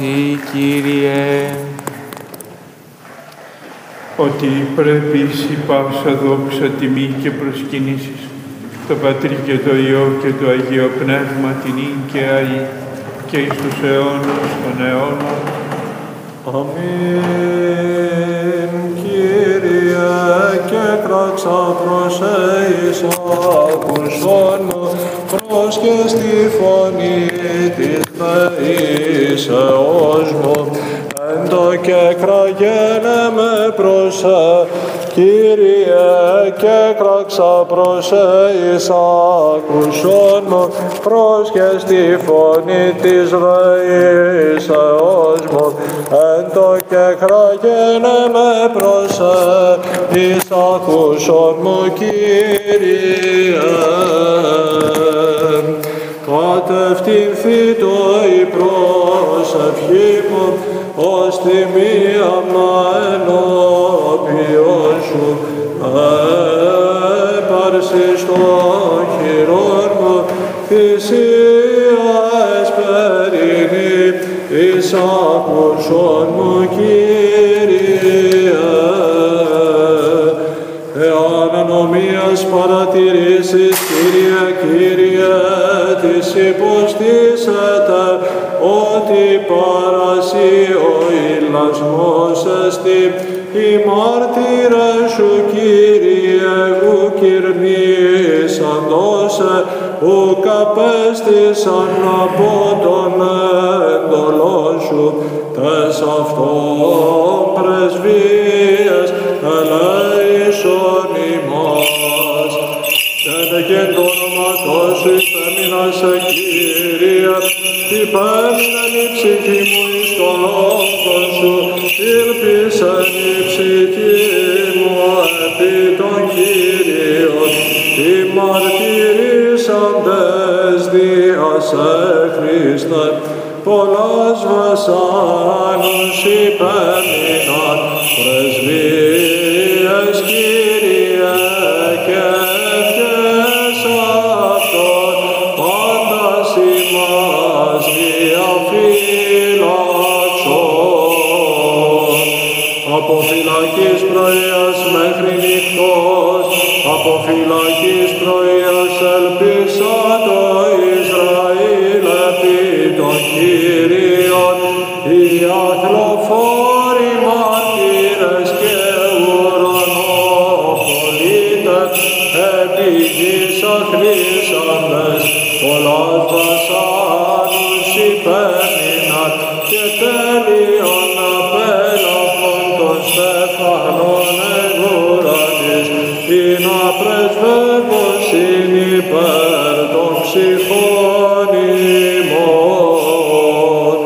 Σύ, Κύριε. Ότι πρέπει η πάυσα δόξα, τιμή και προσκυνήσεις το Πατρί και το Υιό και το Αγίο Πνεύμα την ίν και αή και εις τους αιώνας των αιώνων. Αμήν. Κύριε, και κράξα προς εις ακουσόν πρόσκε στη φωνή της δεήσεώς μου, εν το και κραγένε με προς Κύριε, και κράξα προς εις ακουσόν μου πρόσκε στη φωνή της δεήσεώς μου, εν το και κραγένε με προς εις ακουσόν μου, Κύριε. Κατευθυνθήτω η προσευχή μου ως τιμία ενώπιον σου, έπαρσης το χειρόν μου θυσία εσπερινή εις ακουσόν μου, Κύριε. Εάν ανομίας παρατηρήσεις, Κύριε, της υποστήσετε ότι παρασύ ο ηλασμός εστι, οι μάρτυρες σου, Κύριε, ουκ κυρνήσαντος, ουκ απέστησαν από τον έντολό σου, τες αυτόν πρεσβείες ελέησον ημάς. Και το όνομα σου υπέμεινασε, Κύριε, υπέμειναν η ψυχή μου εις τον λόγο σου, ήλπισεν η ψυχή μου επί των Κύριων, οι μαρτυρήσαντες δίασε Χριστέ, πολλάς βασάνους υπέμειναν πρεσβείες, Κύριε, και από φυλακής πρωίας μέχρι νυχτός, από φυλακής πρωίας ελπίσα το Ισραήλ επί των Κύριων, οι αθλοφόροι μάρτυρες και ουρανοπολίτες, επί γης αχρήσαντες, πολλάς βασάνους υπέμειναν και τέλειον απέλαφον των στεφανών εν ουρανής, ή να πρεσβεύωσιν υπέρ των ψυχών ημών.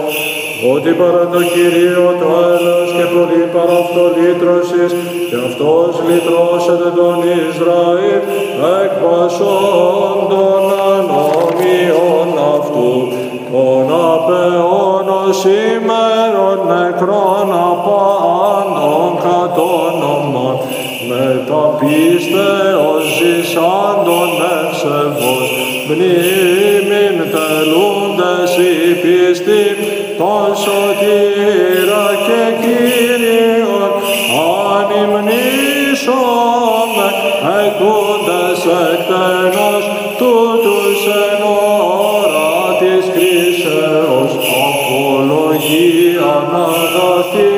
Ότι παρά το Κυρίο το έλεος και πολύ παρά αυτό λύτρωσης, και αυτός λυτρώσεται τον Ισραήλ εκ πασών των ανομίων αυτού, των απεώνος ημέρων νεκρών απάντων κατόνομων, με τα πίστεως ζησάντων ευσεβώς, μνήμην τελούντες η πίστη, τον σωτήρα και Κύριον, ανυμνήσομαι εκούντες εκτενώς τούτους εν ώρα της κρίσεως, απολογίαν αγαθή,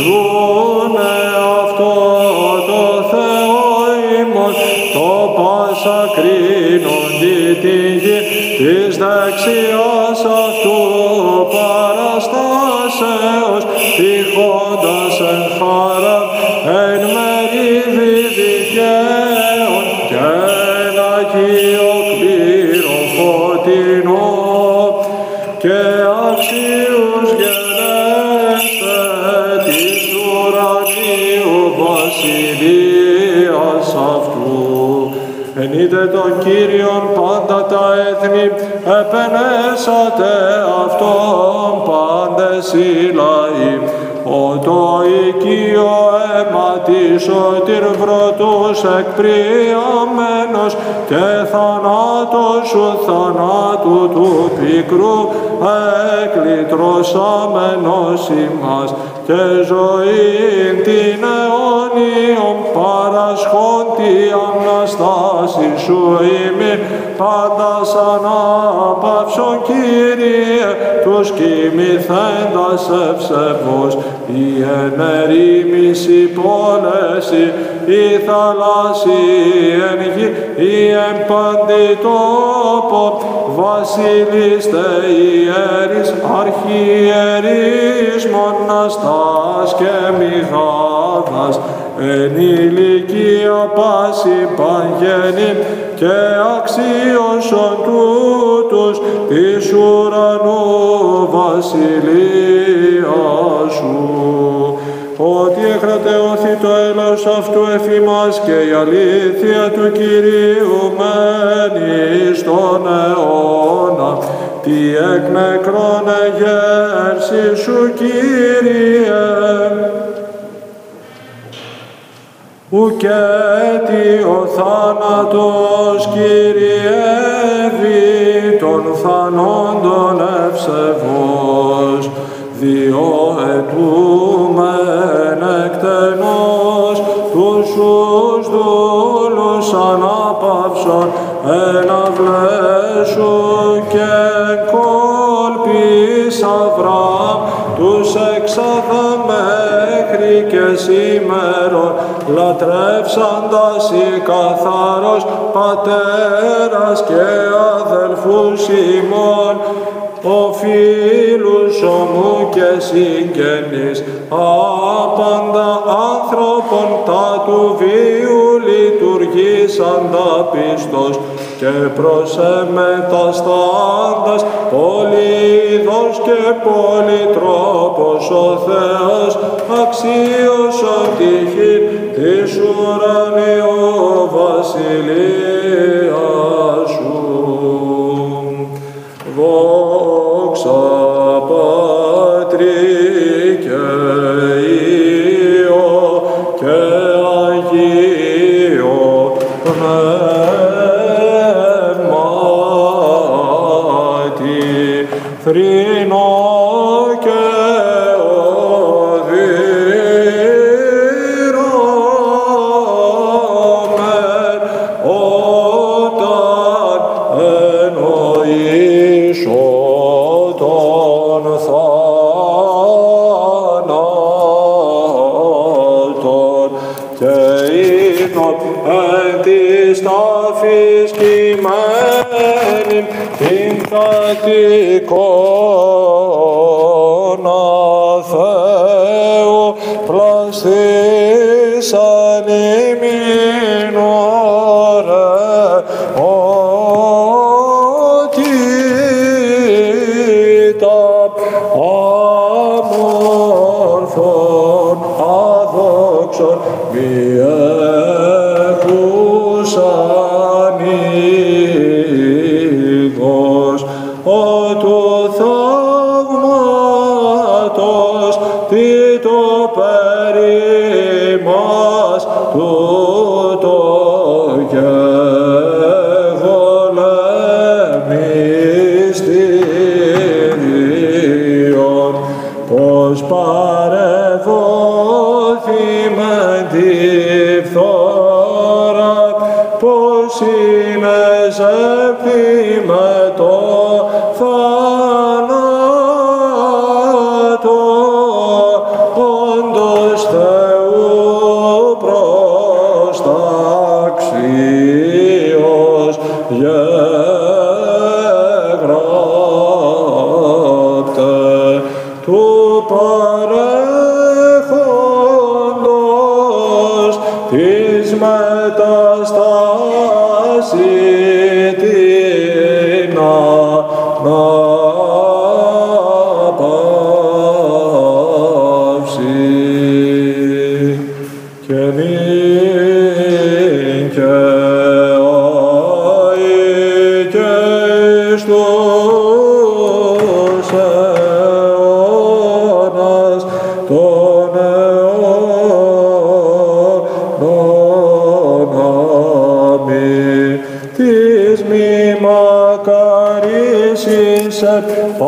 δούνε αυτό το Θεό ημών, το πάσα κρίνοντι τη γη, της δεξιάς αυτού παραστάσεως, τυχόντας εν χαρά, εν μερίδι δικαίων και εν αγίο κλήρο φωτεινό, και αξίους γενέστε της ουρανίου βασιλείας αυτού. Ενείτε τον Κύριον πάντα τα έθνη, επενέσατε αυτόν πάντες οι λαοί, ο το οικείο αίμα τη σωτήρ βρωτούς εκπριαμένος και θανάτος σου θανάτου του πικρού εκλητρωσάμενος ημάς και ζωήν την αιώνιον παρασχόν τη Αναστάση σου ημίν πάντας ανάπαυσον Κύριε τους κοιμηθέντας ευσεβώς η ενερήμηση πόλεση η θαλάσσι εν γη η εμπάντη τόπο βασιλείς ιερείς αρχιερείς μοναστάς και μηγάδας εν ηλικία πάση παγέννη και αξίωσον τούτους της ουρανού βασιλεία σου. Ότι εκρατεώθη το έλεος αυτού εφήμας και η αλήθεια του Κυρίου μένει στον αιώνα. Τι εκ νεκρών εγέρση σου, Κύριε, ουκέτι ο θάνατος κυριεύει των θανόντων ευσεβώς, διό ετούμεν εκτενώς τους ους δούλους ανάπαυσον εναυλέσου και κόλπης Αβραάμ τους εξάδα μέχρι και σήμερον λατρεύσαντας η καθαρός πατέρας και αδελφούς ημών ο φίλους ομού και συγγενείς άπαντα άνθρωπον τα του βίου λειτουργήσαντα πίστος και προς εμεταστάντας πολυειδός και πολυτρόπος ο Θεός αξίωσον τυχήν της ουρανίου βασιλείας σου. Δόξα Πατρί και Υιό και Αγίο Πνεύματι, θρηνό και οδύρωμεν όταν εννοήσω τον θάνατον και ίνον εν της τάφης κειμένην την κατοικώνα Θεού πλαστήσαν ημίν ωρε ότι τα αμόρφων αδόξων μη έχουσαν είδος ο του θαύματος τι το περί μας τούτο γεγονεμιστήριον πως παρεδόθημεν τη φθορά πως είναι ζεύτη με το θάνατο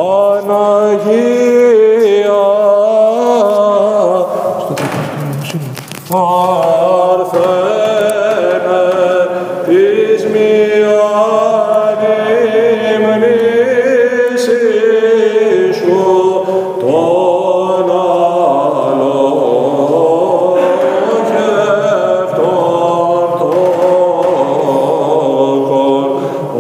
Παναγία, Παρθένε της μιάνη μνήσης σου των αλόγευτων τόκων,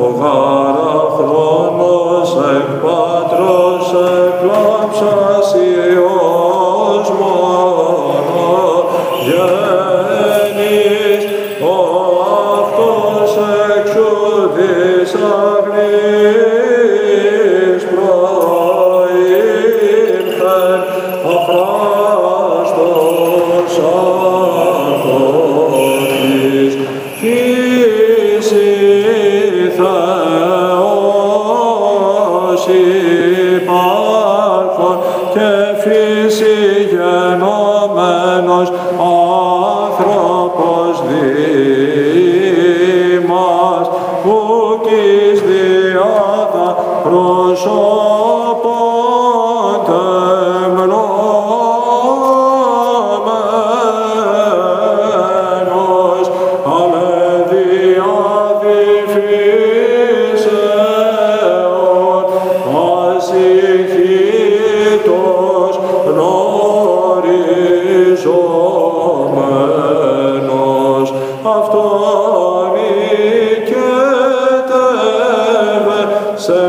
ο γάρα χρόνος εκ Πατρός εκλάψας Υιός μόνο γέννης, ο αυτός εξού της αγνής προήλθεν αφράστος αγώνης, φύση Θεός υπάρχον και φύση γενόμενος άνθρωπος δήμας, ουκ εις διάδα προσώπων τεμνόμενος, ale διαδιφύσεων ασυχήτως γνωριζόμενος, αυτόν οικέτευε σε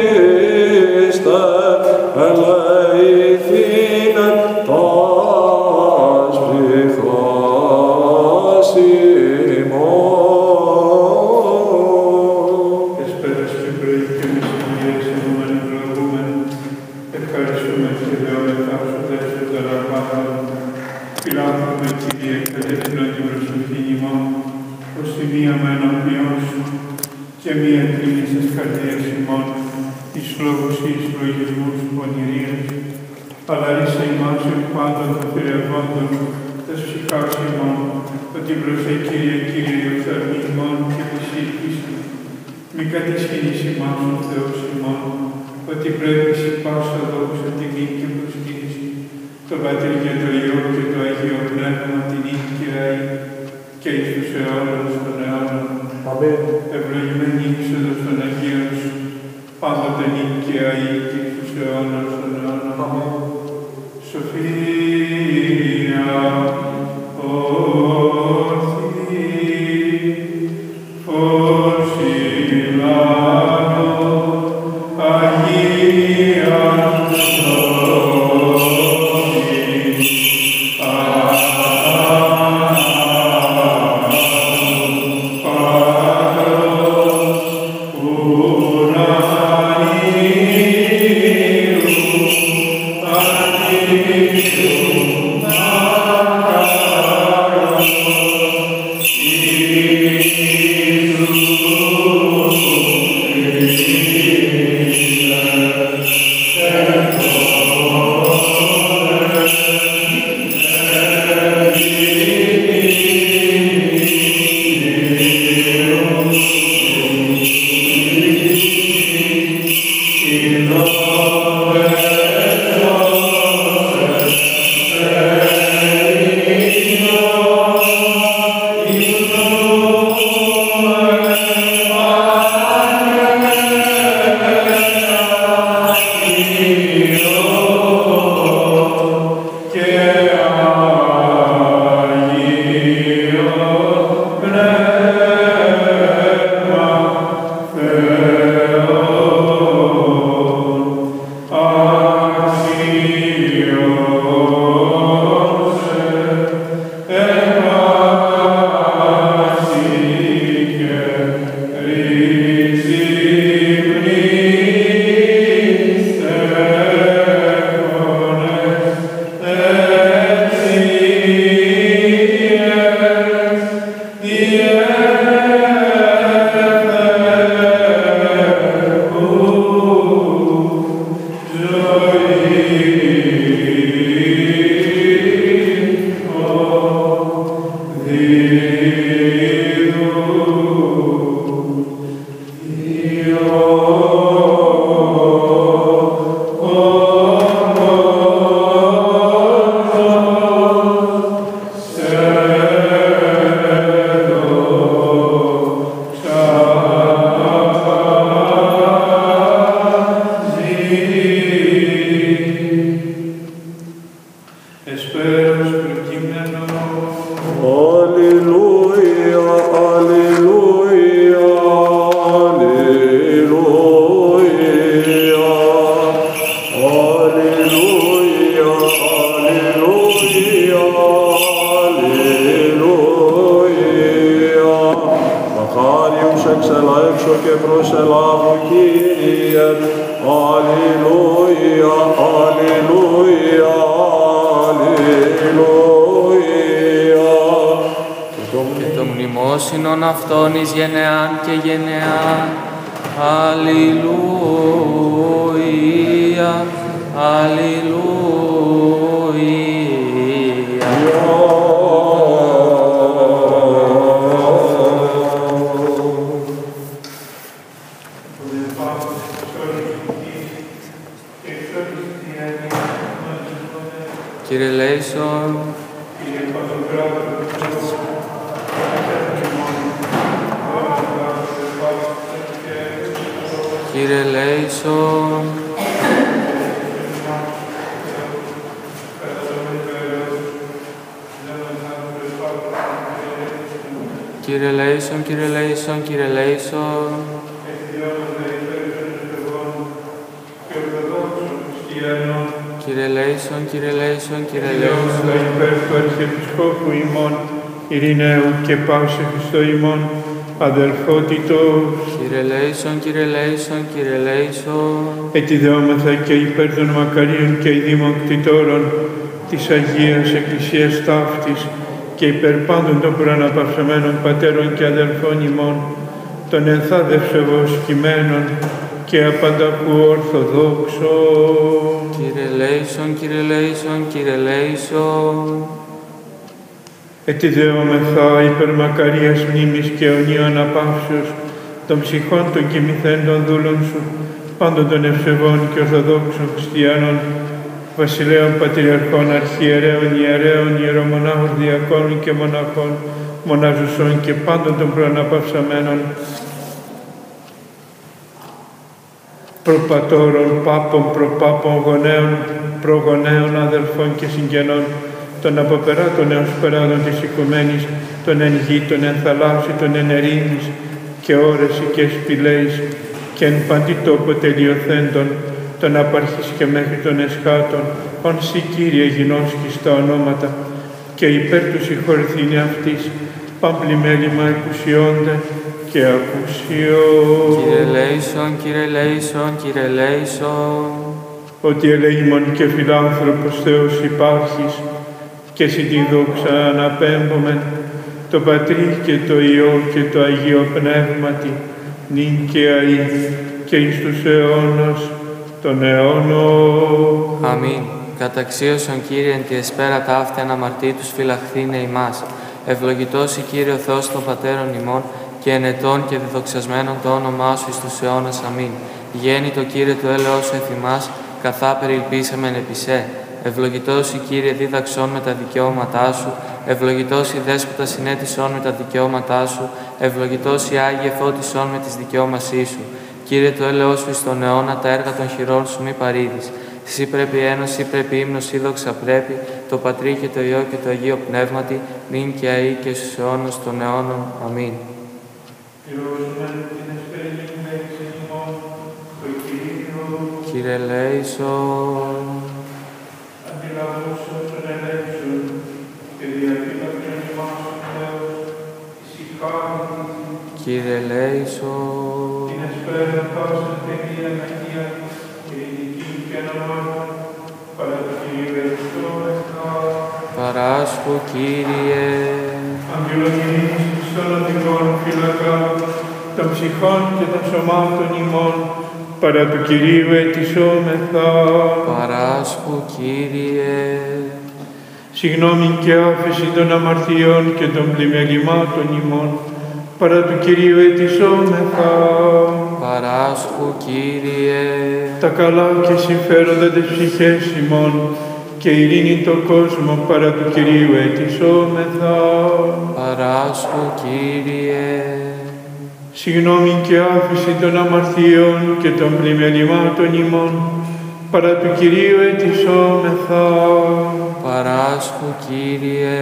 μακαρίστε, ελεηθήνε τας ψυχάς ημών. Εσπέρας και πρωί και μεσημβίες ενωμένοι προηγούμενοι, ευχαριστούμε και δεόμεθα σου δέσου των αρμάτων. Φιλάνθρωπε Κύριε, κατευθύνω την προσοχή ημών προς τη μία με ενώπιον σου και μία κλίνησες καρδιάς ημών, εις λόγους ή εις λογισμούς πονηρίας, αλλά είσαι ημάς εκ πάντων των θηρευόντων, τας ψυχάς ημών, ότι μπροστά Κύριε, Κύριε, οφθαλμή ημών και φυσίκηση. Μη κατησχύνεις ημάς ο Θεός ημών, ότι πρέπει σε πάσα δόξα τιμή και προσκύνηση, το Πατρί και το Υιό και το Αγίο Πνεύμα την ίκαια και εις τους αιώνας των αιώνων. Αμήν. Ευλογημένη είσοδος των Αγίων σου, πάντοτε ίκαια και εις τους αιώνας των αιώνων. Αμήν. Σοφία, όρθη, φως υλάνο, Αγία Amen. εξελέξω και προσελάβω, Κύριε. Αλληλούια, αλληλούια, αλληλούια. Και το μνημόσυνον αυτών εις γενεάν και γενεάν. Αλληλούια, αλληλούια. Κύριε Λέησον, Κύριε Λέησον, Κύριε Λέησον, Κύριε Λέησον, Κύριε Λέησον, Κύριε Λέησον, Κύριε Λέησον, Κύριε Λέησον, υπέρ του Αρχιεπισκόπου ημών, Ειρηναίου και πάση Χριστό ημών, αδελφότητος. Κύριε Λέησον, Κύριε Λέησον, Κύριε Λέησον, Ετιδεόμεθα και υπέρ των μακαρίων και ειδήμων κτητόρων της Αγίας Εκκλησίας ταύτης και υπέρ πάντων των προαναπαυσαμένων πατέρων και αδελφών ημών, των ενθάδευσεβος κειμένων και απανταχού ορθοδόξων. Κύριε Λέησον, Κύριε Λέησον, Κύριε Λέησον, Ετιδεόμεθα υπέρ μακαρίας μνήμης και αιωνίου αναπαύσεως των ψυχών των κοιμηθέντων δούλων σου, πάντων των ευσεβών και ορθοδόξων χριστιανών, βασιλέων, πατριαρχών, αρχιερέων, ιερέων, ιερομονάχων, διακόνων και μοναχών, μοναζουσών και πάντων των προαναπαυσαμένων, προπατώρων, πάπων, προπάπων, γονέων, προγονέων, αδελφών και συγγενών, των αποπεράτων έως περάτων της οικουμένης, των εν γη, των εν θαλάσσι, των εν ερήμης και όρεση και σπηλαίης και εν παντή τόπο τελειωθέντων, των απαρχής και μέχρι των εσχάτων, ον σοι Κύριε γινώσκεις τα ονόματα και υπέρ του συγχωρηθήνε αυτής, παμπλημέλημα εκουσιώνται και ακουσιών. Κύριε Λέησον, Κύριε Λέησον, Κύριε Λέησον, ότι ελεήμων και φιλάνθρωπος Θεός υπάρχεις και συ τη δόξα αναπέμπομεν το Πατρί και το Υιό και το Αγίο Πνεύματι, νυν και αεί και εις τους αιώνας των αιώνων. αμήν. Καταξίωσον Κύριε εν τη εσπέρα ταύτη αναμαρτήτους φυλαχθήνε ημάς. Ευλογητός η Κύριε ο Θεός των Πατέρων ημών και ενετών και διδοξασμένων το όνομά σου εις τους αιώνας. Αμήν. Γέννητο Κύριε το έλεος σου εθιμάς, καθά περιελπίσαμεν επισέ. Ευλογητός η Κύριε δίδαξόν με τα δικαιώματά σου, ευλογητός η Δέσποτα συνέτησόν με τα δικαιώματά σου, ευλογητός η Άγιε φώτισόν με τις δικαιώμασή σου. Κύριε το έλεος σου εις τον αιώνα, τα έργα των χειρών σου μη παρήδεις. Εσύ πρέπει ένωση, πρέπει ύμνος, ή δόξα πρέπει, το Πατρί και το Υιό και το Αγίο Πνεύματι, νυν και αεί και στους αιώνας των αιώνων. Αμήν. Κύριε Λέησον, Κύριε Λέησον, παράσχου Κύριε, αγγελογεννήσεις των οδηγών φυλακά, των ψυχών και των σωμάτων ημών, παρά του Κυρίου ετισόμεθα. παράσχου Κύριε, Συγγνώμη και άφεση των αμαρτιών και των πλημελημάτων ημών, παρά του Κυρίου ετισόμεθα. παράσχου Κύριε, Τα καλά και συμφέροντα της ψυχές ημών και ειρήνη το κόσμο, παρά του Κυρίου ετισόμεθα. παράσχου Κύριε, Συγγνώμη και άφεση των αμαρτιών και των πλημελημάτων ημών, παρά του Κυρίου ετισόμεθα. παράσχου Κύριε,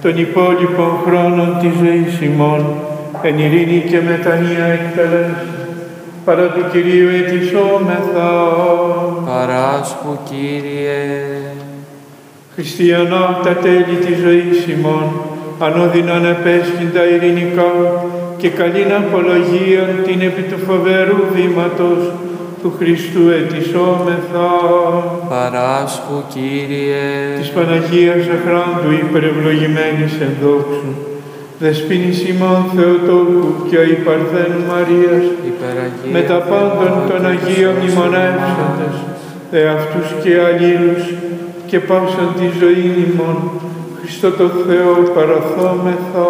Των υπόλοιπων χρόνων της ζωής ημών, εν ειρήνη και μετανία εκτελέσου, παρά του Κυρίου ετισόμεθα. παράσχου Κύριε, Χριστιανά τα τέλη της ζωής ημών, ανώδυναν επέσχυντα ειρηνικά και καλήν απολογίαν την επί του φοβερού βήματος του Χριστού ετισόμεθα. Παράσχου, Κύριε, Της Παναγίας Αχράντου υπερευλογημένης εν δόξου, Δεσποίνης ημών Θεοτόκου και η Παρθένου Μαρίας, υπεραγία με τα πάντων των Αγίων μνημονεύσαντες, εαυτούς και αλλήλους και παύσαν τη ζωή ημών, Χριστό το Θεό παραθόμεθα.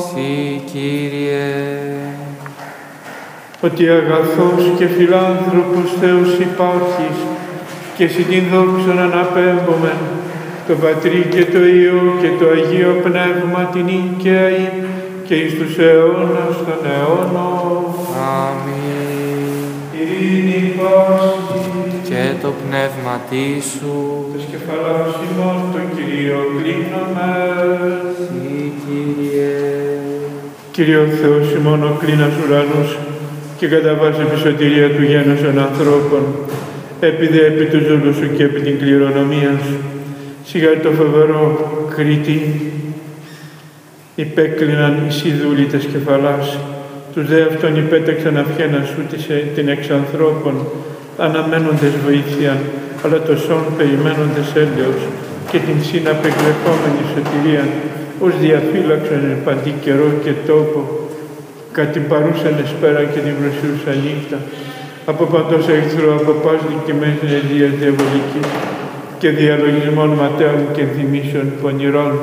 Συ, Κύριε, ότι αγαθός και φιλάνθρωπος Θεός υπάρχεις και συ την δόξον αναπέμπομεν το Πατρί και το Υιό και το Αγίο Πνεύμα την Ίκαιη και εις τους αιώνας των αιώνων. αμήν. Ειρήνη πάση Και το πνεύματί σου, τες κεφαλάς ημών τον Κυρίο κλείνομαι. Συ, Κύριε, Κύριο Θεός ημών ο κλίνας ουρανούς και κατά βάση επί σωτηρία του γένους των ανθρώπων, έπειδε επί του ζούλου σου και επί την κληρονομία σου, σιγά το φοβερό Κρήτη, υπέκλειναν οι σιδούλοι τες κεφαλάς, τους δε αυτών υπέταξαν αυχένα σου την εξ ανθρώπων, αναμένοντες βοήθειαν, αλλά το σών περιμένοντες έλεος και την συναπεγκλεκόμενη σωτηρίαν, ως διαφύλαξον εν παντή καιρό και τόπο, κατ' την παρούσαν εσπέρα και την βροσιούσα νύχτα, από παντός εχθρό, από πας δικημένης ενεργείας διαβολικής και διαλογισμών ματέων και θυμήσεων πονηρών,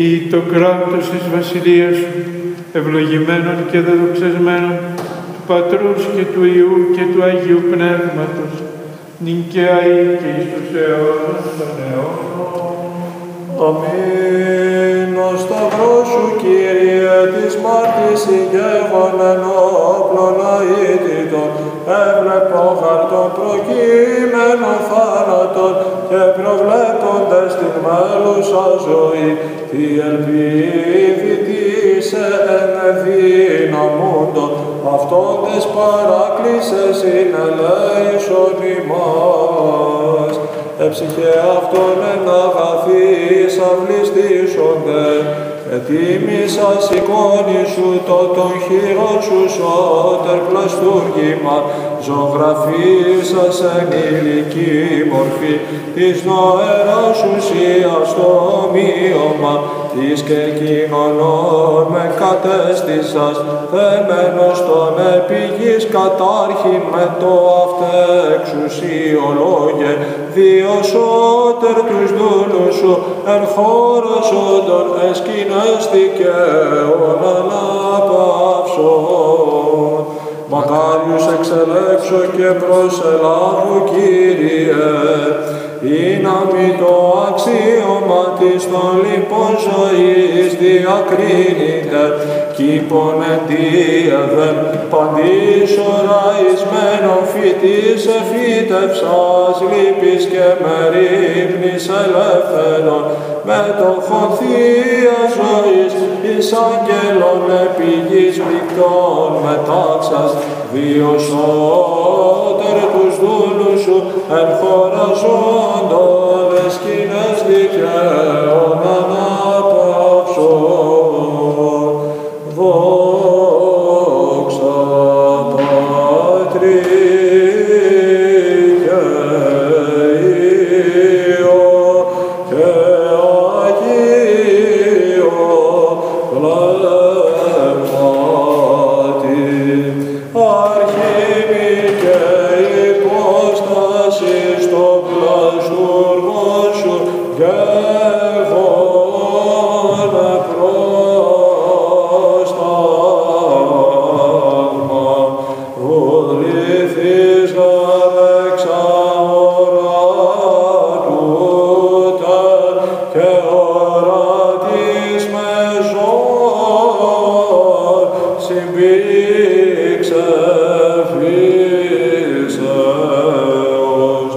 ή το κράτος της βασιλείας σου, ευλογημένων και δεδοξασμένων, του Πατρούς και του Υιού και του Αγίου Πνεύματος, νυν και αεί και εις τους αιώνας των αιώνων. Αμήν. Ο σταυρός σου, Κύριε, της μάρτης ηγεύων ενόπλων αίτητων, έβλεπον χαρτών προκείμενων θάνατον και προβλέποντες την μέλουσα ζωή, τη ελπίδη της ενδυναμούντων, αυτόν τες παράκλησες είναι ελέησον ημάς. Εψυχέ αυτόν εν αγαθείς αυλιστήσονται, ετοίμησα εικόνη σου το των χείρων σου σώτερ πλαστούργημα, ζωγραφίσας εν υλική μορφή, της νοέρας ουσίας το ομοίωμα, της και κοινωνών με κατέστησας, θεμένος των επιγής κατάρχην με το αυτεξουσιολόγε, διοσώτερ τους δούλους σου, εν χώρος όντων εσκηνέστηκε ον αναπαυσόν. Μακάριους εξελέξω και προσελάβου, Κύριε, είναι μη το αξίωμα της των λοιπόν ζωής διακρίνεται, κήπον εντίευεν παντής οραϊσμένων φοιτής εφύτευσας λύπης και μερίμνης ελεύθερων, με τον θεία ζωής εις αγγέλων επιγής μεικτών μετάξας, διοσώτερ τους δούλους σου εν χωραζόντων εσκήνες δικαίων αναπαυσών. Δόξα Πατρί και Υιό και Αγίο Πνεύματι, αρχήμη και υπόσταση στο πλαστούργο σου γεύωνε πρόσταγμα, βουληθείς γαρέξα ορατούτα και ορατής μεζών συμπήξε φύσεως,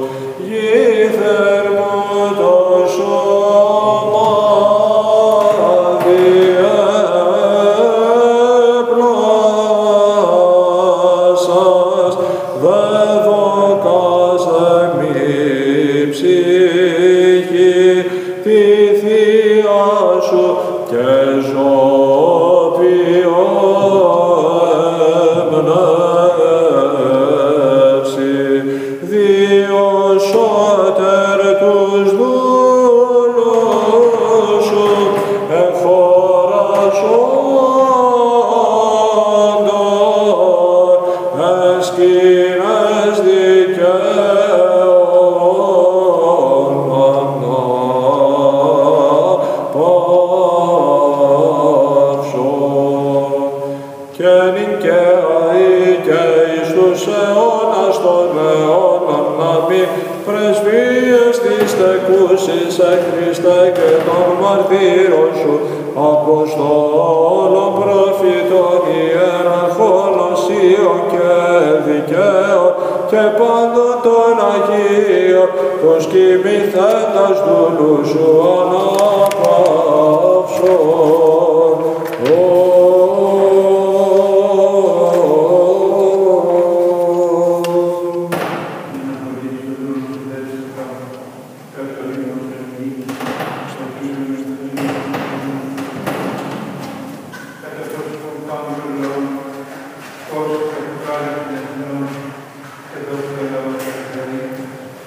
γήθερ μου το σώμα διέπλασας, δε δοκάσε μη ψυχή τη θεία σου και ζωοποιώ και νυν και αεί και εις τους αιώνας των αιώνων. Αμήν. Πρεσβείες της τεκούσης Χριστέ και των μαρτύρων σου, Αποστόλων, προφητών, ιεραρχών, οσίων και δικαίων και πάντων των Αγίων, τους κοιμηθέντας δούλους σου αναπαύσων.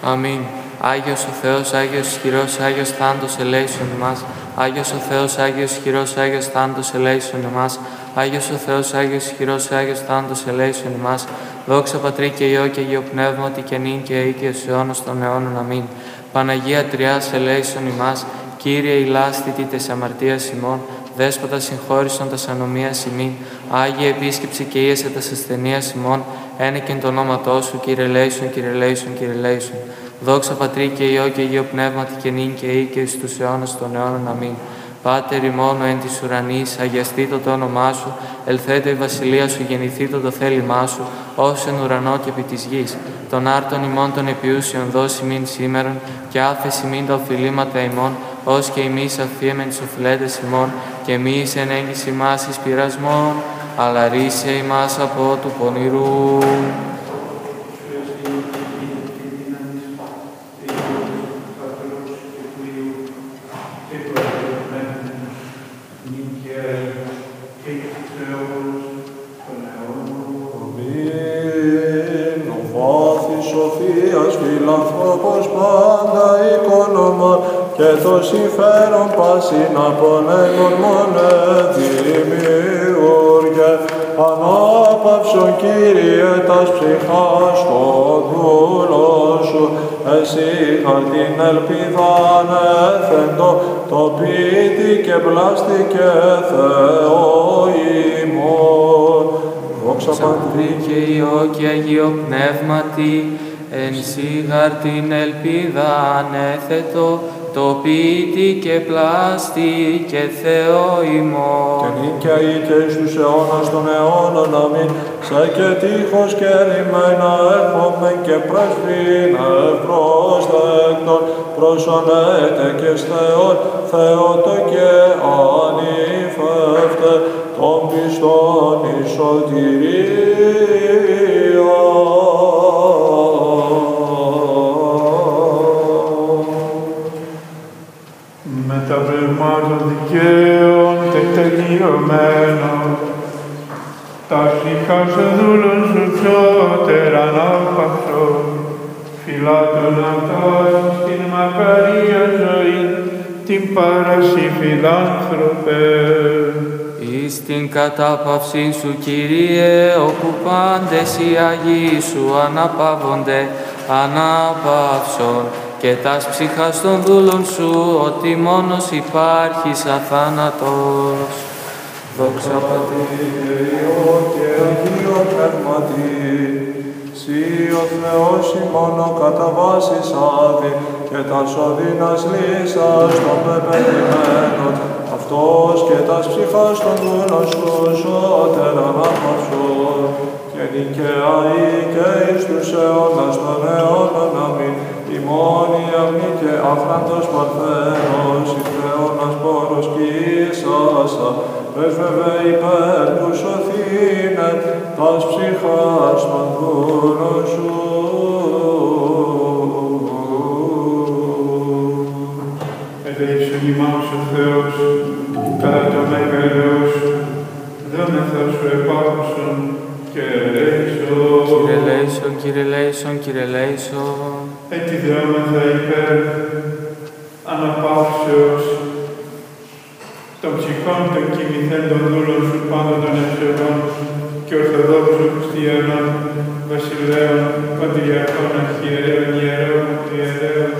Αμήν. Άγιος ο Θεός, Άγιος ισχυρός, Άγιος θάντος ελέησον ημάς. Άγιος ο Θεός, Άγιος ισχυρός, Άγιος θάντος ελέησον ημάς. Άγιος ο Θεός, Άγιος ισχυρός, Άγιος θάντος ελέησον ημάς. Δόξα Πατρί και Υιό και Αγίο Πνεύματι και νυν και αεί και εις αιώνας των αιώνων. Αμήν. Παναγία Τριάς ελέησον ημάς. Κύριε ηλάσθητη τες αμαρτίας ημών, Δέσποτα συγχώρησον τας ανομίας ημίν. Άγιε επίσκεψη και ίεσε τας ασθενείας ημών, ένεκεν το ονόματό σου, Κύριε λέησον, Κύριε λέησον, Κύριε λέησον. Δόξα Πατρί και Υιό και Αγίο Πνεύματι και νυν και αεί και εις τους αιώνας των αιώνων. Αμήν. Πάτερ ημών εν της ουρανής, αγιαστήτω το όνομά σου, ελθέτω η βασιλεία σου, γεννηθήτω το θέλημά σου, ως εν ουρανό και επί της γης. Των άρτων ημών των επιούσιων δώσει μην σήμερον, και άφεση μην τα οφειλήματα ημών, ως και εμείς αφιέμεν τις οφειλέτες ημών, και μη εις εν έγκυση μας εις πειρασμών, αλλά ρίσε ημάς από του πονηρού. Και το συμφέρον πάσιν απονέμων μονέ δημιούργε, ανάπαυσον Κύριε τας ψυχάς το δούλο σου, εσύ την ελπίδα ανέθεντο, το πίτι και πλάστη και Θεό ημών. Δόξα Πατρί και Υιό και Αγίο Πνεύματι, εν σίγαρ την ελπίδα ανέθετο, το πίτι και πλάστη και Θεό ημών. Και νυν και αεί και εις τους αιώνας των αιώνων. Αμήν. Σε και τείχος και ρημένα έρχομεν και πρεσβήν ευπρόσθεκτον, προσωνέτε και Θεόν, Θεότο και ανήφευτε, των πιστών εις σωτηρία. Με τα πνευμάτων δικαίων τετελειωμένο, τα ψυχάς δούλων σου ψώτερα ανάπαυσο, φυλάτων αυτών στην μακαρία ζωή, την παρασύ φιλάνθρωπε. Εις την κατάπαυσή σου, Κύριε, όπου πάντες οι Αγίοι σου αναπαύονται, αναπαύσον, και τας ψυχάς των δούλων σου, ότι μόνος υπάρχεις αθάνατος. Δόξα Πατρί και Υιό και Αγίο Πνεύματι, Συ ο Θεός ημών ο κατά βάσης άδει, και τας οδύνας λύσας των πεπετημένων, αυτός και τας ψυχάς των δούλων σου σώτερα ανάπαυσον, και νυν και αεί και εις τους αιώνας των αιώνων. Αμήν. Ημώνη αμνή και άφραντος παρθένος, εις Θεώνας πόρος Κύρισασα, πρέσβευε υπέρ του σωθήνε, τας ψυχάς των δούλων σου. Ελέησον ημάς ο Θεός, κατά το μέγα ελαιός σου, δόμεθα σου επάκουσον και ελέησον. Κύριε ελέησον, Κύριε ελέησον, Κύριε ελέησον. Ετιδεόμεθα υπέρ αναπαύσεως των ψυχών των κοιμηθέντων δούλων σου πάντων των ευσεβών και ορθοδόξων χριστιανών, βασιλέων, πατριαρχών, αρχιερέων, ιερέων, ιερέων,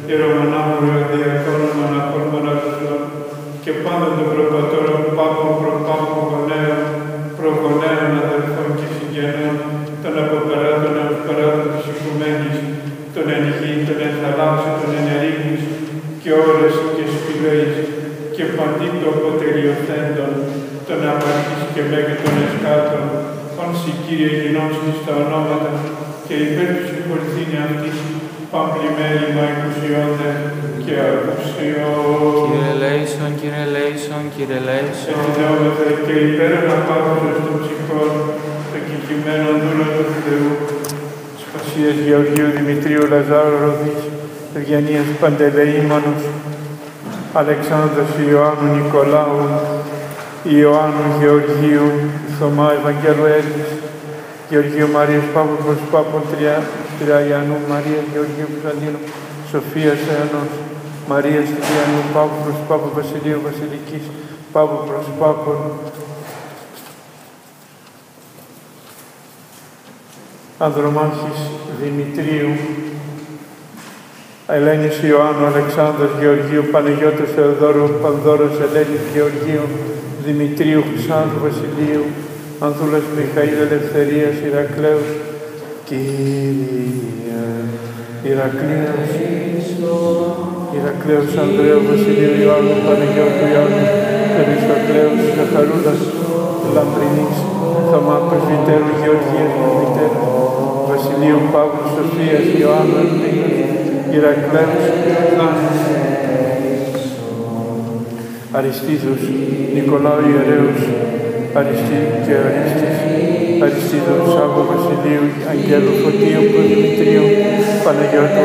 ιερομονάχων, διακόνων, μοναχών, μοναχών και πάντων των προπατώρων, πάπων, προπάπων, γονέων, προγονέων, και μέχρι των εσκάτων, ον σοι Κύριε γινώστης τα ονόματα και υπέρ του συγχωρηθήνει αυτής, παμπλημέλημα εκουσιώνται και ακουσιών. Κύριε Λέησον, Κύριε Λέησον, Κύριε Λέησον. Εκδόβεται και υπέρ αγαπάφωσος των ψυχών, των κεκτημένων δούλων του Θεού, Σπασίας Γεωργίου Δημητρίου Λαζάρου Ροδής, Ευγενίας Παντελεήμονος, Αλεξάνδρος Ιωάννου Νικολάου, Ιωάννου Γεωργίου, Θωμά Ευαγγέλου Έλλης, Γεωργίου Μαρίας Παύλου προς Πάπων Τριαϊανού, Μαρίας Γεωργίου Βυζαντίνου, Σοφίας Εανός, Μαρίας Τριαϊανού, Παύλου προς Πάπων Βασιλείου Βασιλικής, Παύλου προς Πάπων, Ανδρομάχης Δημητρίου, Ελένης Ιωάννου, Αλεξάνδρος Γεωργίου, Παναγιώτος Θεοδόρου, Πανδώρος Ελένης Γεωργίου, Δημητρίου Χρυσάνθου Βασιλείου, Ανθούλας Μιχαήλ Ελευθερίας, Ηρακλέους, Κύριε, Ηρακλέους Ανδρέου Βασιλείου Ιωάννου, Παναγιώτου Ιωάννου, Χριστοκλέους Ζαχαρούδας, Λαμπρινής, Θωμά Πρεσβυτέρου Γεωργίας Πρεσβυτέρου, Βασιλείου Παύλου Σοφίας Ιωάννου Ελπίνος, Ηρακλέους Αριστίδους, Νικολάου Ιερέους, Αριστίδου και Αρίστης, Αριστίδου Σάββου Βασιλείου, Αγγέλου Φωτίου, Προδημητρίου, Παναγιώτου,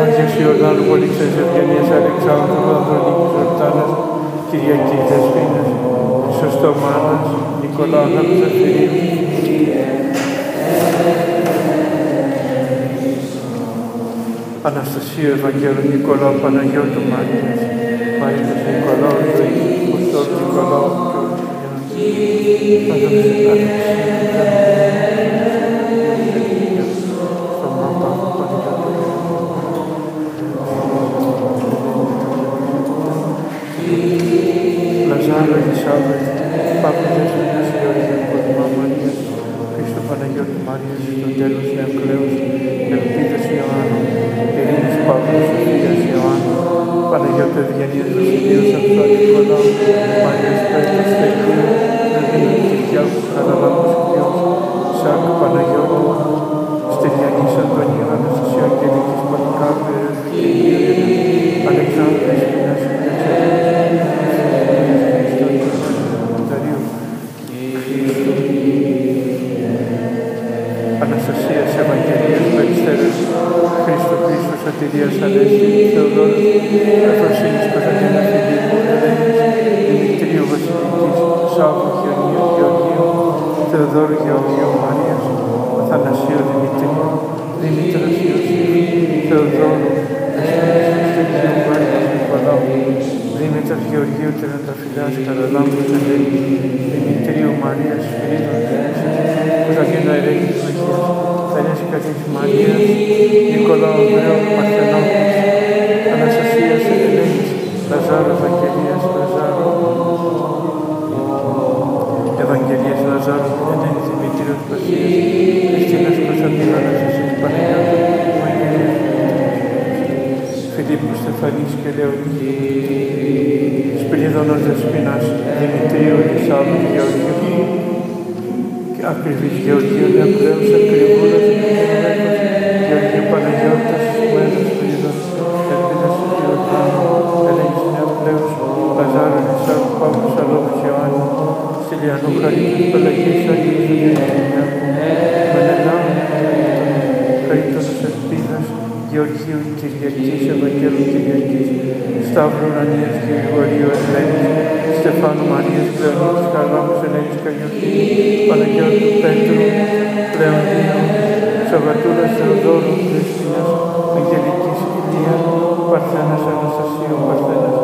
Άγιος Ιορδάνου Πολύξας Ευγενίας, Αλεξάνδρου, Ανδρονίκης Ζορτάνας, Κυριακής Δεσποίνας, Χρυσοστομάνας, Νικολάου Αναπταφυρίου, Αναστασίου Ευαγγέλου Νικολάου Παναγιώτου Μάρτυρας, Μάρτυρας Νικολάου Ζωής, Αποστόλου Νικολάου Λαζάρο Ελισάβετ, Πάπλης Ελίας Γεωργίου Κοσμά Μαρίας, Χρήστο Παναγιώτου Μαρίας, στον τέλος Νεοκλέους, Ελπίδας Ιωάννου, Ειρήνης Παύλου Σοφίας Ιωάννου, Παναγιώτου Ευγενίας Βασιλείου Σαφσό Νικολάου, Μαρίας Πέτρος Θεϊκίου, Νεδίνου Κυριάκου Χαραλάμπους Κρυός, Σάκ Παναγιώτου, Στεριανής Αντωνίου, Αναστασίου Αγγελικής Πολυκάρπου, Αλεξάνδρου Εσπινάς, Αναστασίας Ευαγγελίας Περιστέρας, Χρήστο Σωτηρίας Αλέση, Θεοδόρου, Αφροσύνης Κωνσταντίνα Φιλίππου, Ελένης, Δημητρίου Βασιλικής, Σάββου Γεωργίου, Θεοδόρου Γεωργίου Μαρίας, Αθανασίου Δημητρίου, Δήμητρας Ιωσήφ, Θεοδόρου, Στεργίου Μάρκας Νικολάου, Δήμητρας Γεωργίου Τρενταφυλάς Καραλάμπους Ελένης, Δημητρίου Μαρίας Φυρίδων Κωνσταντίνου Ελένης Μαχίας, Θανίας Κατής Μαρίας, Νικολάου Ανδρέου Παρθενόπουλος, Αναστασίας Ελένης, Λαζάρου Ευαγγελίας Λαζάρου, Ευαγγελίας Λαζάρου, Ελένης Δημητρίου Πασίας, Χριστίνας Κωνσταντίνου Αναστασίας Παναγιώτου, Ευαγγελίας Φιλίππου Στεφανής και Λεωνίδη, Σπυρίδωνος Δεσποινάς, Δημητρίου Ελισάβου Γεωργίου, Ακριβής Γεωργίου Νεοκλέους, Ακριβούλας, Γεωργίου Παναγιώτας, Μένας Σπυρίδων, Ελπίδας Ιορδάνου, Ελένης Νεοκλέους, Λαζάρου Ελισάβου, Παύλου Σαλόμου Ιωάννου, Στυλιανού Χαρίτος, Πελαγής Αγίου Ζωνιάκου, Μενελάου, Χαρίτος Ελπίδας, Γεωργίου Κυριακής, Ευαγγέλου Κυριακής, Σταύρου Ουρανίας Γρηγορίου Ελένης, Στεφάνου Μαρίας Κλεονίδης Χαρλάμους Ελένης Καγιωτή, Παναγιώτου Πέτρου, Λεωνίου, Σαββατούρας Θεοδόρου, Δεσποινάς, Αγγελικής Ηλία, Παρθένας Αναστασίου, Παρθένας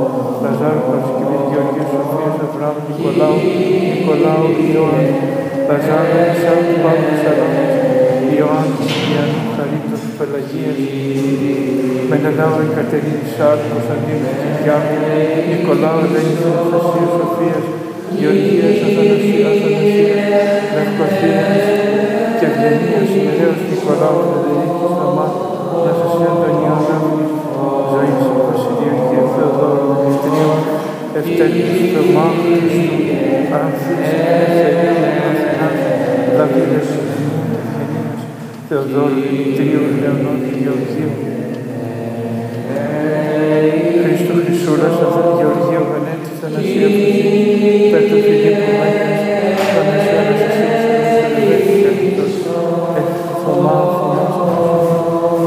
Λαζάρου, Παρασκευής Γεωργίου Σοφίας, Αβραάμ, Νικολάου, Ιωάννου, Λαζάρου, Ισάκου, Παύλου Σαλόμης, Ιωάννου, Ιωάννου, Χαρίτος, Πελαγίας, Μενελάου, Εκατερίνη, Σάρου, Κωνσταντίνου, Κυριάκου, Νικολάου, Ελένης, Αναστασίου, Σοφίας, Γεωργίας, Αθανασίας, Λευκοθήνης και Ευγενίας, Μεραίος, Νικολάου, Φεδερίκης, Θωμά, Αναστασία, Αντωνίου, Αγάπης, Ζωής, Βασιλείου και Θεοδόρου, Δημητρίου, Ευτέλης, Θωμά, Χριστού, Άνθης, Θεοδόρου, Δημητρίου, Λεωνόντου, Γεωργίου, Χρήστου Χρυσούρας, Γεωργίου, Βενέτη, Θανασία, Πέτρο Φιλίππου, Μέγας, Θανασιώνας, Εσύσης, Θωμά, Φωνάς,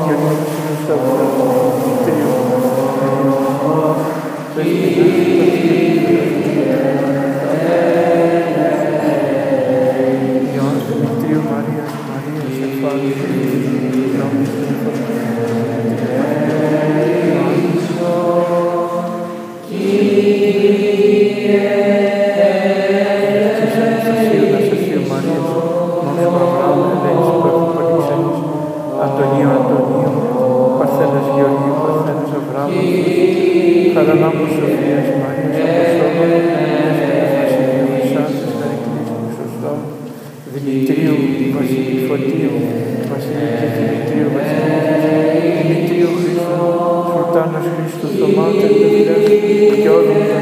Γεωργίου, Συνουσταβούρα, Δημητρίου, Ιωάννης Δημητρίου, Μαρίας, Εφάλης, Ιωάννης Αντωνίου, Παρθένας Γεωργίου, Παρθένας Αβράμου, Χαραλάμπους Σοφίας, Μαρίας Αποστόλου, Έσπερας Βασιλείου, Χρυσάνθης, Μερικλής, Χρυσοστόμου, Δημητρίου, Βασιλή Φωτίου, Βασιλικής Δημητρίου, Δημητρίου Χρήστου, Σουλτάνος Χρήστου, Θωμά, Τελτεφιλές και όλων των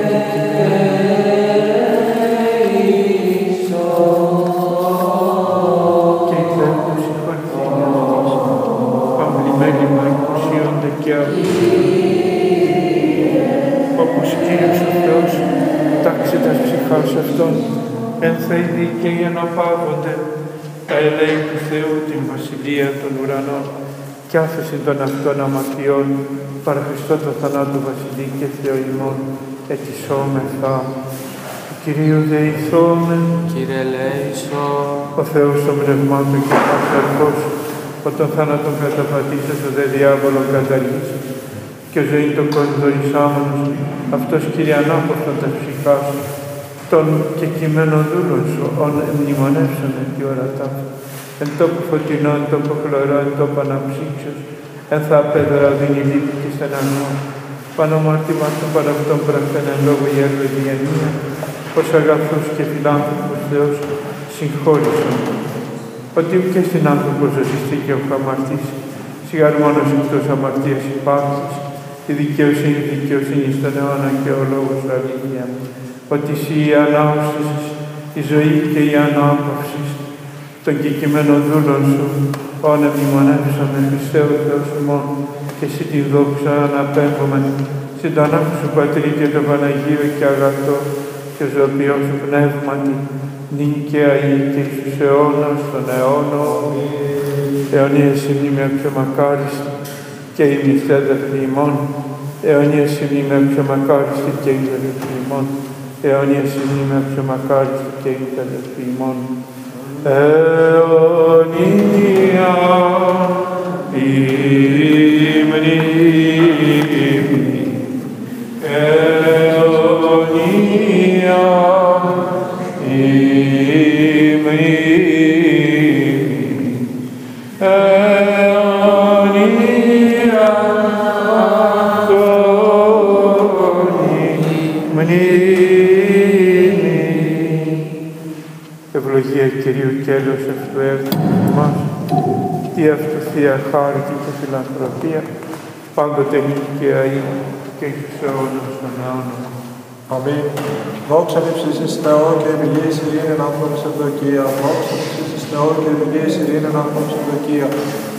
όπως Κύριος ο Θεός τάξει τας ψυχάς αυτών, εν θα οι δίκαιοι αναπαύονται τα ελέη του Θεού την βασιλεία των ουρανών κι άφεση των αυτών αμαρτιών παρά Χριστό το θανάτου βασιλεί και Θεό ημών ετισόμεθα. Κυρίου δεηθόμεν, Κύριε ελέησον, ο Θεός των πνευμάτων και πάσαρχος, ο των θάνατων καταπατήσεως ο δε διάβολον καταργήσεως και ο ζωή των κοντορισάμενος, αυτός Κύριε ανάπαυτον τας ψυχάς, των κεκειμένων δούλων σου, ον μνημονεύσονται τη ορατά, εν τόπου φωτεινό, εν τόπου χλωρό, εν τόπου αναψύξεως, εν θα απέδωρα δίνει λύπη και στεναγμό, πάνω μαρτυμάτων παρά αυτών πρακτών εν λόγω η εργοδιανία, ως αγαθός και φιλάνθρωπος Θεός συγχώρησον. Ότι και στην άνθρωπο ζωσιστεί και ο χαμαρτής, σιγάρ μόνος εκτός αμαρτίας υπάρχεις, η δικαιοσύνη στον αιώνα και ο λόγος αλήθεια. Ότι εσύ η ανάψεις, η ζωή και η ανάπαυση των κεκειμένων δούλων σου, όν μνημονεύσαμε Χριστέ ο Θεός ημών, και εσύ την δόξα αναπέμπομεν, συν το ανάφου σου Πατρί και το Παναγίο και αγαθό και ζωοποιό σου πνεύματι, νυν και αεί και εις τους αιώνας των αιώνων. Αιωνία σημεία πιο μακάριστη και η μυθέδευτη ημών. Αιωνία σημεία πιο μακάριστη και η μυθέδευτη ημών. Αιωνία σημεία πιο μακάριστη και η μυθέδευτη ημών. Αιωνία η μνήμη. Αιωνία η μνήμη. Ευλογία Κυρίου και έλεος αυτού έρθει μας, τι αυτού Θεία χάρη και φιλανθρωπία, πάντοτε νίκαια είναι και εις τους αιώνας των αιώνων. Αμήν. Δόξα υψίστης Θεό και επιγείς ειρήνην άνθρωπος ευδοκία. Δόξα υψίστης Θεό και επιγείς ειρήνην άνθρωπος ευδοκία.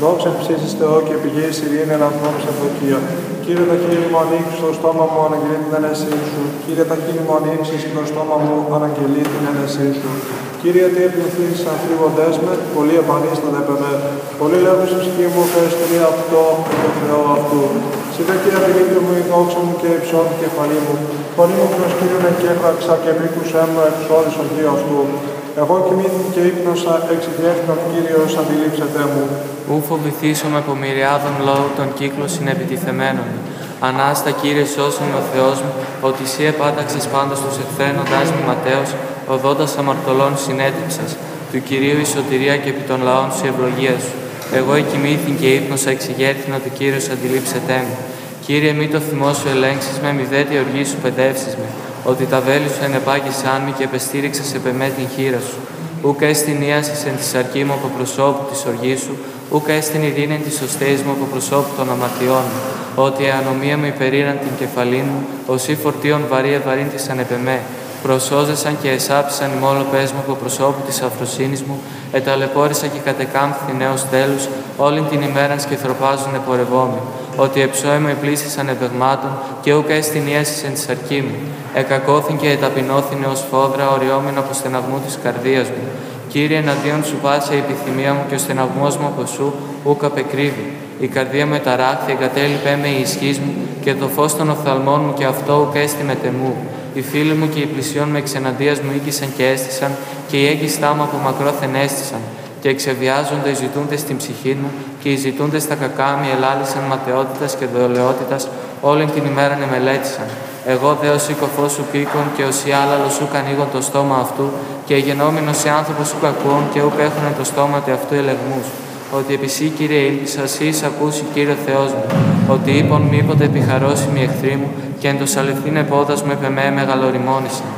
Δόξα υψίστης Θεό και επιγείς ειρήνην ανθρώπους ευδοκία. Κύριε τα χείλη μου ανοίξεις, το στόμα μου αναγγελεί την ένεσή σου. Κύριε τα χείλη μου ανοίξεις και το στόμα μου αναγγελεί την ένεσή σου. Κύριε, τι επιθύσεις αμφίβοντές με, πολύ επανίσταται επ' εμέ. Πολύ λέγω στη ψυχή μου, ευχαριστηρία αυτό και το Θεό αυτού. Συντέ Κύριε, απειλήτρια μου, η δόξα μου και υψών η κεφαλή μου. Φωνή μου προς Κύριον εκέφραξα και επίκουσέ μου εξόδησον Θεό αυτού. Εγώ κοιμήθηκα και ύπνωσα, εξηγεύτηκαν Κύριος, αντιλήψετε μου. Ου φοβηθήσομαι από μυριάδων λόγου των κύκλων συνεπιτιθεμένων. Ανάστα Κύριε σώσον με ο Θεός μου, ότι εσύ επάταξες πάντως τους εκφαίνοντάς μη ματέως, οδόντας αμαρτωλών συνέτριψας. Του Κυρίου η σωτηρία και επί των λαών σου η ευλογία σου. Εγώ εκοιμήθην και ύπνωσα, εξηγέρθην ότι Κύριος αντιλήψετέ μου. Κύριε, μη το θυμό σου ελέγξεις με, μη δε τη οργή σου παιδεύσεις με. Ότι τα βέλη σου ενεπάγησαν μη και επεστήριξες επ' εμέ την χείρα σου. Ούκα έστιν ίασης εν τη σαρκή μου από προσώπου της οργής σου, ούκα έστιν ειρήνην της οστέης μου από προσώπου των αμαρτιών μου. Ότι η ανομία μου υπερήραν την κεφαλήν μου, ως ή φορτίων βαρύ ευαρύντησαν επ' εμέ. Προσώζεσαν και εσάπησαν ημόλο πες μου από προσώπου της αφροσύνης μου, εταλαιπώρησα και κατεκάμφθη νέος τέλους, όλην την ημέραν σκεφροπάζουν επορευόμοι. Ότι εψώη μου επλήσισαν επεγμάτων, και ούκα εστιν ίασης εν της αρκή μου. Εκακώθην και εταπεινώθην ως φόδρα, οριόμην από στεναγμού της καρδίας μου. Κύριε, εναντίον σου πάτησε η επιθυμία μου και ο στεναγμός μου από σου ούκα απεκρύβει. Η καρδία μου εταράχθη, εγκατέλειπε με η ισχύς μου, και το φως των οφθαλμών μου και αυτό ούκα έστι με τεμού. Οι φίλοι μου και οι πλησιών με εξεναντίας μου οίκησαν και έστησαν, και οι έγκυστά μου από μακρόθεν έστησαν. Και εξεβιάζονται οι ζητούντες στην ψυχή μου, και οι ζητούντες τα κακά μη ελάλησαν ματαιότητας και δολαιότητας, όλη την ημέρα εμελέτησαν. Εγώ δε ως οικοφός σου πήκον, και ως η άλλαλος σου κανήγον το στόμα αυτού, και γενόμενος σε άνθρωπος σου κακών, και ούκ έχουνε το στόμα του αυτού ελεγμούς. Ότι επί σύ, Κύριε, ήλπισα, σύ ακούσει, Κύριε Θεός μου. Ότι είπον μήποτε επιχαρώσιμοι εχθροί μου, και εν το σαλευθήν επόδας μου επεμέ μεγαλοριμόνησαν.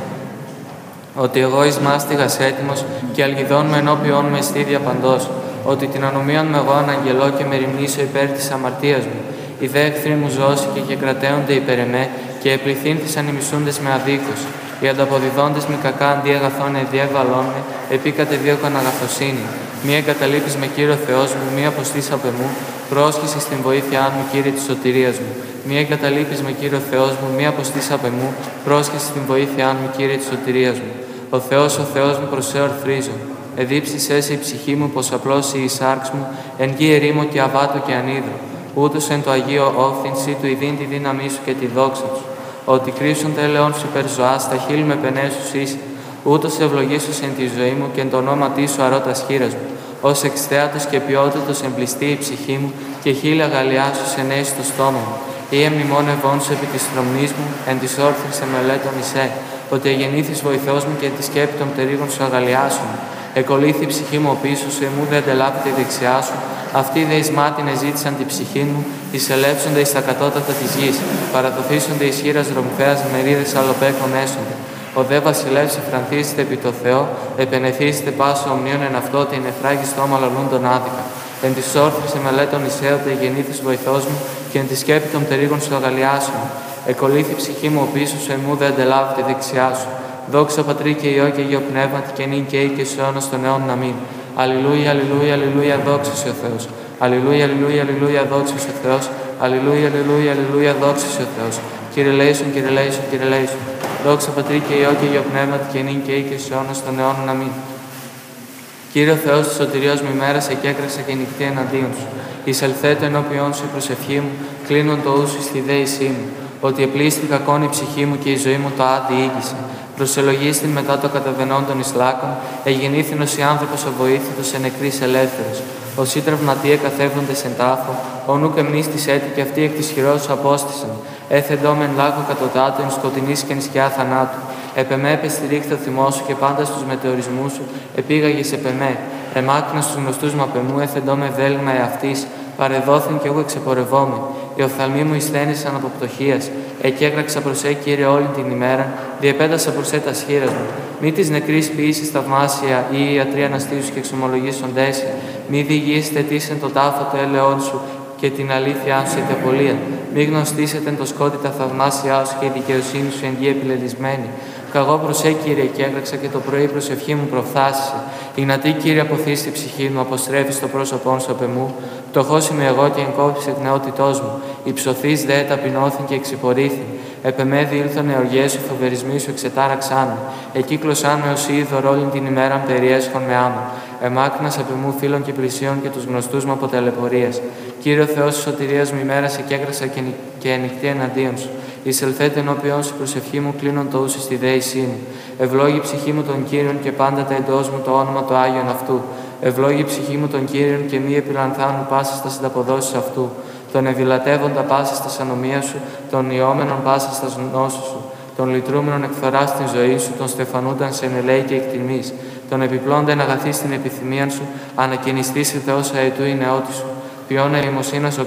Ότι εγώ εις μάστιγας έτοιμος, και αλγιδών μου ενώπιόν μου εστίδια παντός. Ότι την ανομίαν μου εγώ αναγγελώ και με ρημνήσω υπέρ της αμαρτίας μου. Οι δε εχθροί μου ζώσηκε και κρατέονται υπέρ εμέ, και επληθύνθησαν οι μισούντες με αδίκως. Οι ανταποδιδόντες με κακά αντί αγαθών εδιέβαλόν με, επίκατε δίωκον αγαθοσύνη. Μη εγκαταλείπεις με, Κύριο Θεός μου, μη αποστείς απ' εμού, πρόσχηση στην βοήθειά μου, Κύριε της σωτηρίας μου. Μη εγκαταλείπεις με, Κύριο Θεός μου, μη αποστείς απ' εμού, πρόσχηση στην βοήθειά μου, Κύριε της σωτηρίας μου. Ο Θεός μου προς σε ορθρίζω. Εδίψησέ σε η ψυχή μου, πως απλώσει η σάρξ μου, εν γη ερήμο και αβάτο και ανίδρο. Ούτως εν το Αγίο όφθηνσι του ειδήν τη δύναμή σου και τη δόξα σου. Ότι κρύψουν τέλεον σου υπερζωά, στα χείλη με πενέσου είσαι. Ούτως ευλογήσου εν τη ζωή μου, και εν το ονόματί σου αρώτας χείρας μου. Ως εξθέατος και ποιότητος εμπλιστεί η ψυχή μου, και χείλη αγαλιά σου ενέσει στο στόμα μου. Ή εμνημόν ευών σου επί της θρομνής μου, εν της όρθρης εμελέτων εισέ. Ότι εγεννήθης βοηθός μου, και εν τη σκέπη των πτερίγων σου αγαλιάσουν. Εκολύθη η ψυχή μου πίσω σου, εμού δε αντελάβει τη δεξιά σου. Αυτοί δε εις μάτιν εζήτησαν τη ψυχή μου, εισελεύσονται εις τα κατώτατα της γης. Παραδοθήσονται εις χείρας δρομφέας, μερίδες αλλοπέκων έσονται. Ο δε βασιλεύς εφρανθήσετε επί το Θεό, επενεθήσετε πάσο ομνίων εν αυτό, ότι είναι φράγη στόμα λαλούν τον άδικα. Εν της όρθρης εμελέτων εισέωτε γεννήθης βοηθός μου, και εν τη σκέπη των πτερίγων σου αγαλιάσουν. Εκολύθη η ψυχή μου πίσω σου, εμού δε αντελάβει τη δεξιά σου. Δόξα Πατρί και Υιό και Αγίο Πνεύματι, και νυν και ή και σε αιώνας των αιώνων. Αμήν. Αλληλούια, αλληλούια, αλληλούια, δόξα σε ο Θεός. Αλληλούια, αλληλούια, αλληλούια, δόξα σε ο Θεός. Αλληλούια, αλληλούια, αλληλούια, δόξα σε ο Θεός. Κύριε λέησον, Κύριε λέησον, Κύριε λέησον. Δόξα Πατρί και Υιό και Αγίο Πνεύματι, και νυν και ή και σε αιώνας των αιώνων. Αμήν. Κύριε Θεός της σωτηρίας μου, ημέρας εκέκραξα και νυχτή εναντίον σου. Εισελθέτω ενώπιον σου η προσευχή μου, κλείνον το ούσου στη δέησή μου. Ότι επλήστη κακόν η ψυχή μου, και η ζωή μου το άδει ήγησε. Προσελογίστην μετά το καταβενόν των Ισλάκων, εγεννήθηνος οι άνθρωπος ο βοήθητος εν νεκρής ελεύθερος. Όσοι τραυματίε καθεύδοντες εν τάφο, ο νουκ εμνής της έτη, και αυτοί εκ της χειρός σου απόστησαν. Έθεντόμεν λάκκο κατωτάτου, εν σκοτεινής και εν σκιά θανάτου. Επεμέπε στη ρίχτα θυμό σου, και πάντα στους μετεωρισμούς σου επήγαγες επεμέ. Εμάκρινα στους γνωστούς μου απ' εμού, έθεντόμε δέλμα εαυτής. Παρεδόθην κι εγώ εξεπορευόμαι. Οι οφθαλμοί μου εισθένησαν από πτωχίας. Εκέγραξα προς Κύριε όλη την ημέρα, διεπέτασα προς τα σχήρας μου. Μη της νεκρής ποιήσεις θαυμάσια, ή οι ιατροί αναστήσους και εξομολογήσοντες. Μη διηγήσετε τίσεν το τάφο το έλεόν σου, και την αλήθειά σου είτε απολία. Μη γνωστήσετε το σκότι τα θαυμάσια σου, και η δικαιοσύνη σου εν γη επιλελισμένη. Καγώ προς Κύριε, και έγραξα, και το πρωί προσευχή μου προφθάσισε. Υγνατή, Κύριε, αποθείς τη ψυχή μου, αποστρέφεις το πρόσωπόν σου απ' εμού. Πτωχός είμαι εγώ, και εγκόπησε εκ νεότητός μου. Υψωθείς δε ταπεινώθην και εξυπορήθην. Επεμέδι ήλθον εωργές σου, φοβερισμοί σου εξετάραξάν με. Εκύκλωσάν με ως είδωρ όλην την ημέραν περιέσχον με άμα. Εμάκρυνας απ' εμού φίλων και πλησίων, και τους γνωστούς μου από ταλαιπωρίας. Κύριο Θεός της σωτηρίας μου, ημέρας εκέκρασα και ενικτή εναντίον σου. Εισελθέτε ενώπιον σου, προσευχή μου, κλείνον το ούσι στη δέησή μου. Ευλόγη ψυχή μου τον Κύριον, και πάντα τα εντός μου το όνομα το Άγιον αυτού. Ευλόγη ψυχή μου τον Κύριον, και μη επιλανθάνουν πάσα στα συνταποδόσεις αυτού. Τον εδηλατεύοντα πάσα στα ανομία σου, τον ιόμενον πάσα στα γνώσου σου. Τον λυτρούμενον εκφθορά στην ζωή σου, τον στεφανούνταν σε ενελέη και εκτιμής. Τον επιπλώντα εν αγαθή στην επιθυμία σου, ανακαινιστή σε Θεός αετού η νεότη σου. Ποιόν αημοσύνας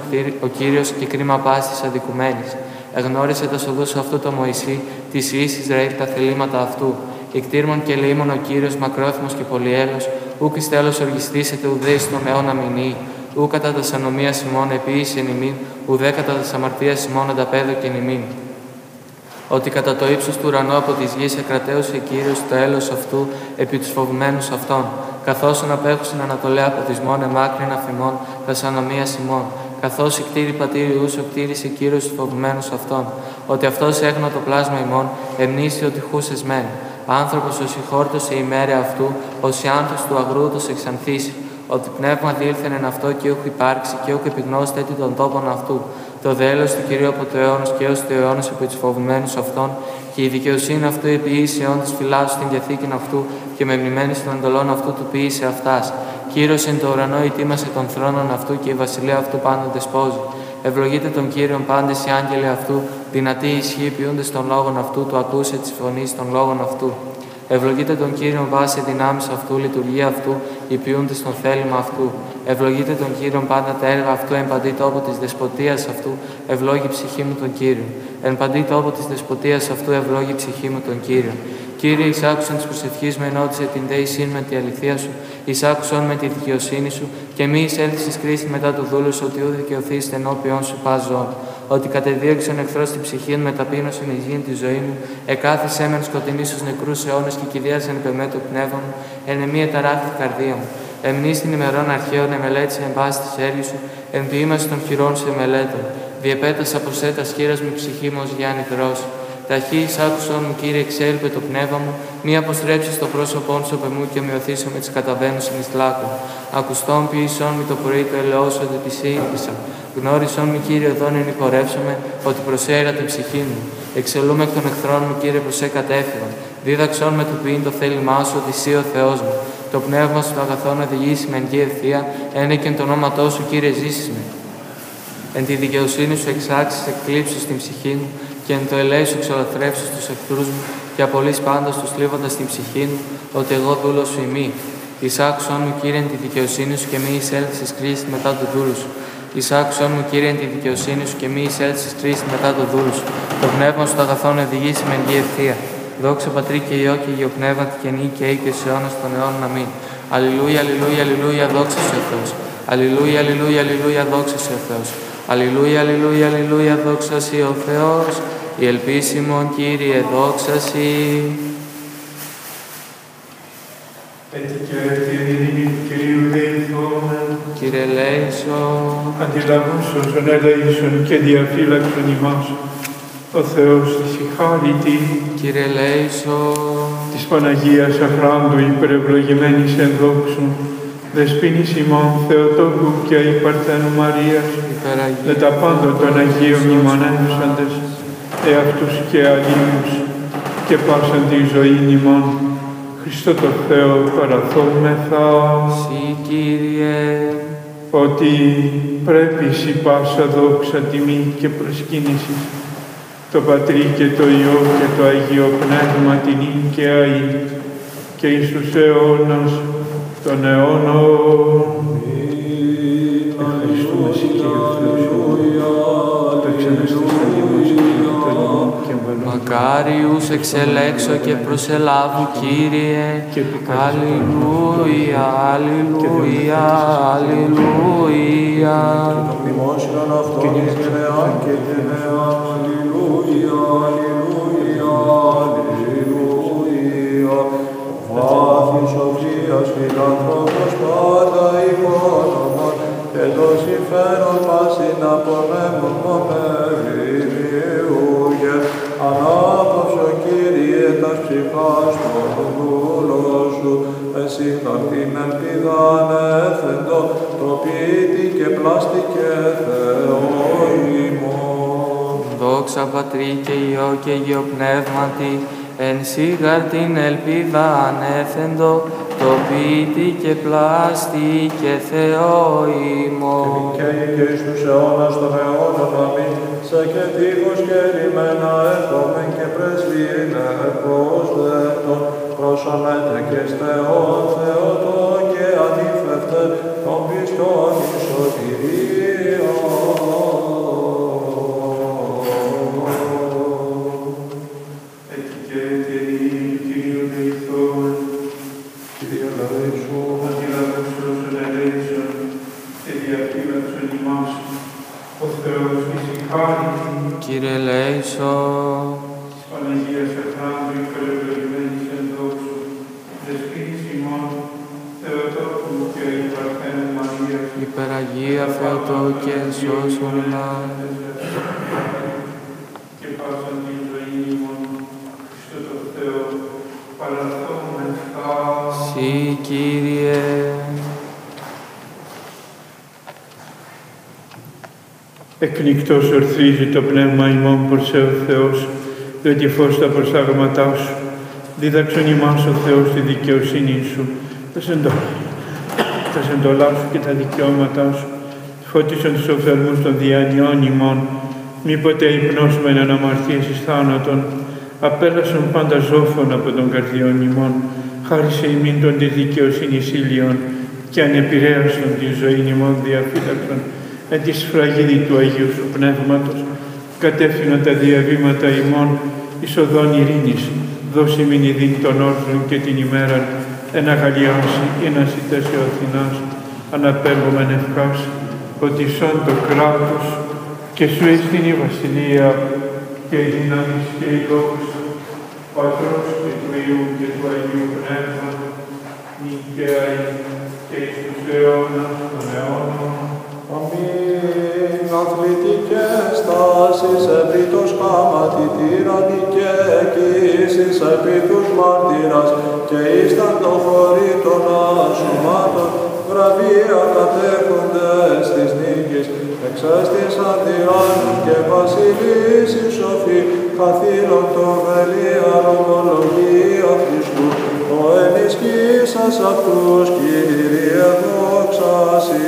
ο Κύριος, και κρίμα πάσης αδικουμένης. Εγνώρισε τα σοδούς αυτού το Μωυσή, της Υιής Ισραήλ τα θελήματα αυτού. Εκτήρμον και λίμον ο Κύριος, μακρόθυμος και πολυέλος, ούκ εις τέλος οργιστήσετε ουδέ εις τον αιώνα μηνύει. Ού κατά τας ανομίας ημών επίησε εν ημίν, ουδέ κατά τας αμαρτίας ημών ανταπέδωκεν ημίν. Ότι κατά το ύψος του ουρανού από της γης εκρατέωσε Κύριος το έλεος αυτού επί τους φοβουμένους αυτών, καθώς απέχουσιν ανατολέ από της μόν εμάκρυν αφημών, τας ανομίας ημών, καθώς η κτήρη πατήριους ο κτήρισε Κύριος τους φοβουμένους αυτών, ότι αυτός έγνω το πλάσμα ημών, εμνήσει ότι χούσες μεν. Άνθρωπος ως ηχόρτωσε η μέρα αυτού, ως η άνθος του αγρούτος εξανθήσει, ότι πνεύμα διήλθεν εν αυτό και ούχ υπάρξει και ούχ επιγνώστε έτη των τόπων αυτού. Το δέλος του Κυρίου από το αιώνος και έως το αιώνος επί τους φοβουμένους αυτών, και η δικαιοσύνη αυτού επιοίησε αιώντας φυλάσσου στην διαθήκην αυτού και με μνημένης των εντολών αυτού του ποιήσε αυτάς. Κύριος εν το ουρανό ητήμασε των θρόνων αυτού και η βασιλεία αυτού πάντα δεσπόζει. Ευλογείτε τον Κύριον πάντες οι άγγελοι αυτού, δυνατοί ισχύοι ποιούντες των λόγων αυτού, του ακούσε της φωνής των λόγων αυτού. Ευλογείτε τον Κύριον βάσει δυνάμεις αυτού, λειτουργία αυτού, οι ποιούντες των θέλημα αυτού. Ευλογείτε τον Κύριον πάντα τα έργα αυτού, εν παντή τόπο της δεσποτείας αυτού, ευλόγη ψυχή μου τον Κύριον. Εν παντή τόπο της δεσποτείας αυτού, ευλόγη ψυχή μου τον Κύριον. Κύριε, εισάκουσαν της προσευχής με ενώτισε την δεησύν με τη αληθεία σου, εισάκουσον με τη δικαιοσύνη σου, και μη εισέλθεις κρίση μετά του δούλου σου, ότι ού δικαιωθείς ενώπιον σου πας ζών. Ότι κατεδίωξε ο εχθρός την ψυχή με ταπείνωσιν εις γήν τη ζωή μου, εκάθισε μεν σκοτεινή στους νεκρούς αιώνες και κηδίασεν επεμέ το πνεύμα μου, εν εμεί ταράχθη καρδία μου. Εμνείς την ημερών αρχαίων εμελέτησε εν πάση της έργης σου, εν διήμαση των χειρών σου εμελέτων. Διεπέτασα προς έτας χείρας μου ψυχή μου ως γιάννη δρόση. Ταχύ άκουσον μου, Κύριε, εξέλπε το πνεύμα μου, μη αποστρέψεις το πρόσωπόν σου επ' εμού και ομοιωθήσω με τις καταβαίνουσιν εις λάκων. Ακουστόν ποιησόν μη το πρωί το ελαιός ότι τη σύγχυσα. Γνώρισόν μη, Κύριε, οδόν εν υπορεύσομαι, ότι προσέρα την ψυχή μου. Εξελούμε εκ των εχθρών μου, Κύριε, προσέ κατέφυγαν. Δίδαξόν με του ποιήν το θέλημά σου, ότι εσύ ο Θεός μου. Το πνεύμα σου το αγαθόν οδηγήσει με εν γη ευθεία, ένε και εν το όνόματό σου, Κύριε, ζήσεις με. Εν τη δικαιοσύνη σου εξάξεις εκκλήψεις στην ψυχή μου, και εν το ελέη σου εξολαθρεύσεις τους εχθρούς μου, και απολύς πάντως τους θλίβοντας την ψυχή μου, ότι εγώ δούλος σου ημί. Εισάκουσον μου, Κύριε, εν τη δικαιοσύνη σου, και μη εισέλθεις κρίση μετά του δούλου σου. Εισάκουσον μου, Κύριε, εν τη δικαιοσύνη σου, και μη εισέλθεις κρίση μετά του δούλου σου. Το πνεύμα σου το αγαθόν οδηγήσει με εν γη ευθεία. Δόξα Πατρί και Υιό και Υιό Πνεύματι και νύχη και οίκες αιώνας των αιώνων. Αμήν. Αλληλούια, αλληλούια, αλληλούια, δόξα σε ο Θεός. Αλληλούια, αλληλούια, αλληλούια, δόξα σε ο Θεός. Αλληλούια, αλληλούια, αλληλούια, δόξα σε ο Θεός. Η ελπίσιμον, Κύριε, δόξα σε. Έτσι και την ειρήνη του Κυρίου δεηθούμε. Κύριε ελέησον. Αντιλαβούς όσων ελέησον και διαφύλαξον ημάς, ο Θεός της ηχάρητη. Κύριε ελέησον. Της Παναγίας Αχράντου υπερευλογημένης εν δόξου, δεσποίνης ημών Θεοτόκου και η Παρθένου Μαρίας, με τα πάντα των Αγίων μνημονεύσαντες, εαυτούς και αλλήλους, και πάσαν τη ζωή ημών, Χριστό το Θεό παραθόμεθα. Συ, Κύριε, ότι πρέπει η πάσα δόξα, τιμή και προσκύνηση, το Πατρί και το Υιό και το Αγίο Πνεύμα την και αεί, και εις τους αιώνας των αιώνων. Ευχαριστούμε Συ, Κύριε Θεός, το εξαναστείς τα λίμνος και μακάριους εξελέξω και προσελάβου, Κύριε. Αλληλούια, αλληλούια, αλληλούια. Το μνημόσυνον αυτόν εις γενεάν και γενεάν. Αλληλούια, αλληλούια, αλληλούια. Βάθης οξίας φιλάνθρωπος πάντα υπόνομον, και το συμφέρον πάσιν απονέμων μονεριούγε. Ανάπαυσο, Κύριε, τας ψυχάς των δούλων σου, εσύ την ελπίδα ανέθεντο, το ποιητή και πλάστη και Θεό ημών. Δόξα Πατρί και Υιό και Υιό Πνεύματι, εν σίγαρ την ελπίδα ανέθεντο, το ποιητή και πλάστη και Θεό ημών. Και εις τους αιώνας των αιώνων, αμήν, σε και τείχος και ρημένα έρχομεν και πρεσβείν προσδέτων, προσανέτε και στεόν Θεότο και ανήφευτε των πιστών εις σωτηρία. Έτσι και την ειρήνη του Κυρίου δεηθούμε. Κύριε ελέησον. Αντιλαβούς όσων ελέησον και διαφύλαξον ημάς, ο Θεός της ηχάρητη. Κύριε ελέησον. ημών, Θεοτόκου και η Παρθένου Μαρίας, Υπεραγία Θεοτόκε, σώσον ημάς. και πάσαν την ζωή ημών, στο το Θεό, παραθόμεθα. Συ, Κύριε. Εκνικτός ορθρίζει το πνεύμα ημών προς ο Θεός, διότι φως τα προσάγματά σου, δίδαξον ημάς ο Θεός τη δικαιοσύνη σου, τα σεντολά σου και τα δικαιώματά σου, φώτισον τους οφθαλμούς των διανοιών ημών, μήποτε υπνώσμεν αναμαρτίες εις θάνατον, απέλασον πάντα ζώφων από των καρδιών ημών, χάρισε ημίν των της δικαιοσύνης ήλιον, και ανεπηρέαστον τη ζωή ημών διαφύλαξον, εν τη σφραγίδη του Αγίου Σου Πνεύματος, κατεύθυνα τα διαβήματα ημών εις οδόν ειρήνης, δώσει μην ειδήν των όρθρων και την ημέραν, εν αγαλιάσει ή να σιτάσει ο Αθηνάς, αναπέμπομεν ευχάς, ότι σών το κράτος και Σου εστίν η βασιλεία και η δύναμη και η δόξα, Πατρός και του Υιού και του Αγίου Πνεύματος, νικαία και εις τους αιώνας των αιώνων. Αμήν. Αθλητικές τάσεις επί το σχάματι τυραννικέ εκκίσεις επί τους μάρτυρας και ήσταν το χωρί των ασωμάτων βραβεία κατέχοντες της νίκης εξέστησαν τυράννων και βασιλείς οι σοφοί καθήλων το βελίαν ομολογία Χριστού ο ενισχύσας αυτούς Κύριε δόξα Συ.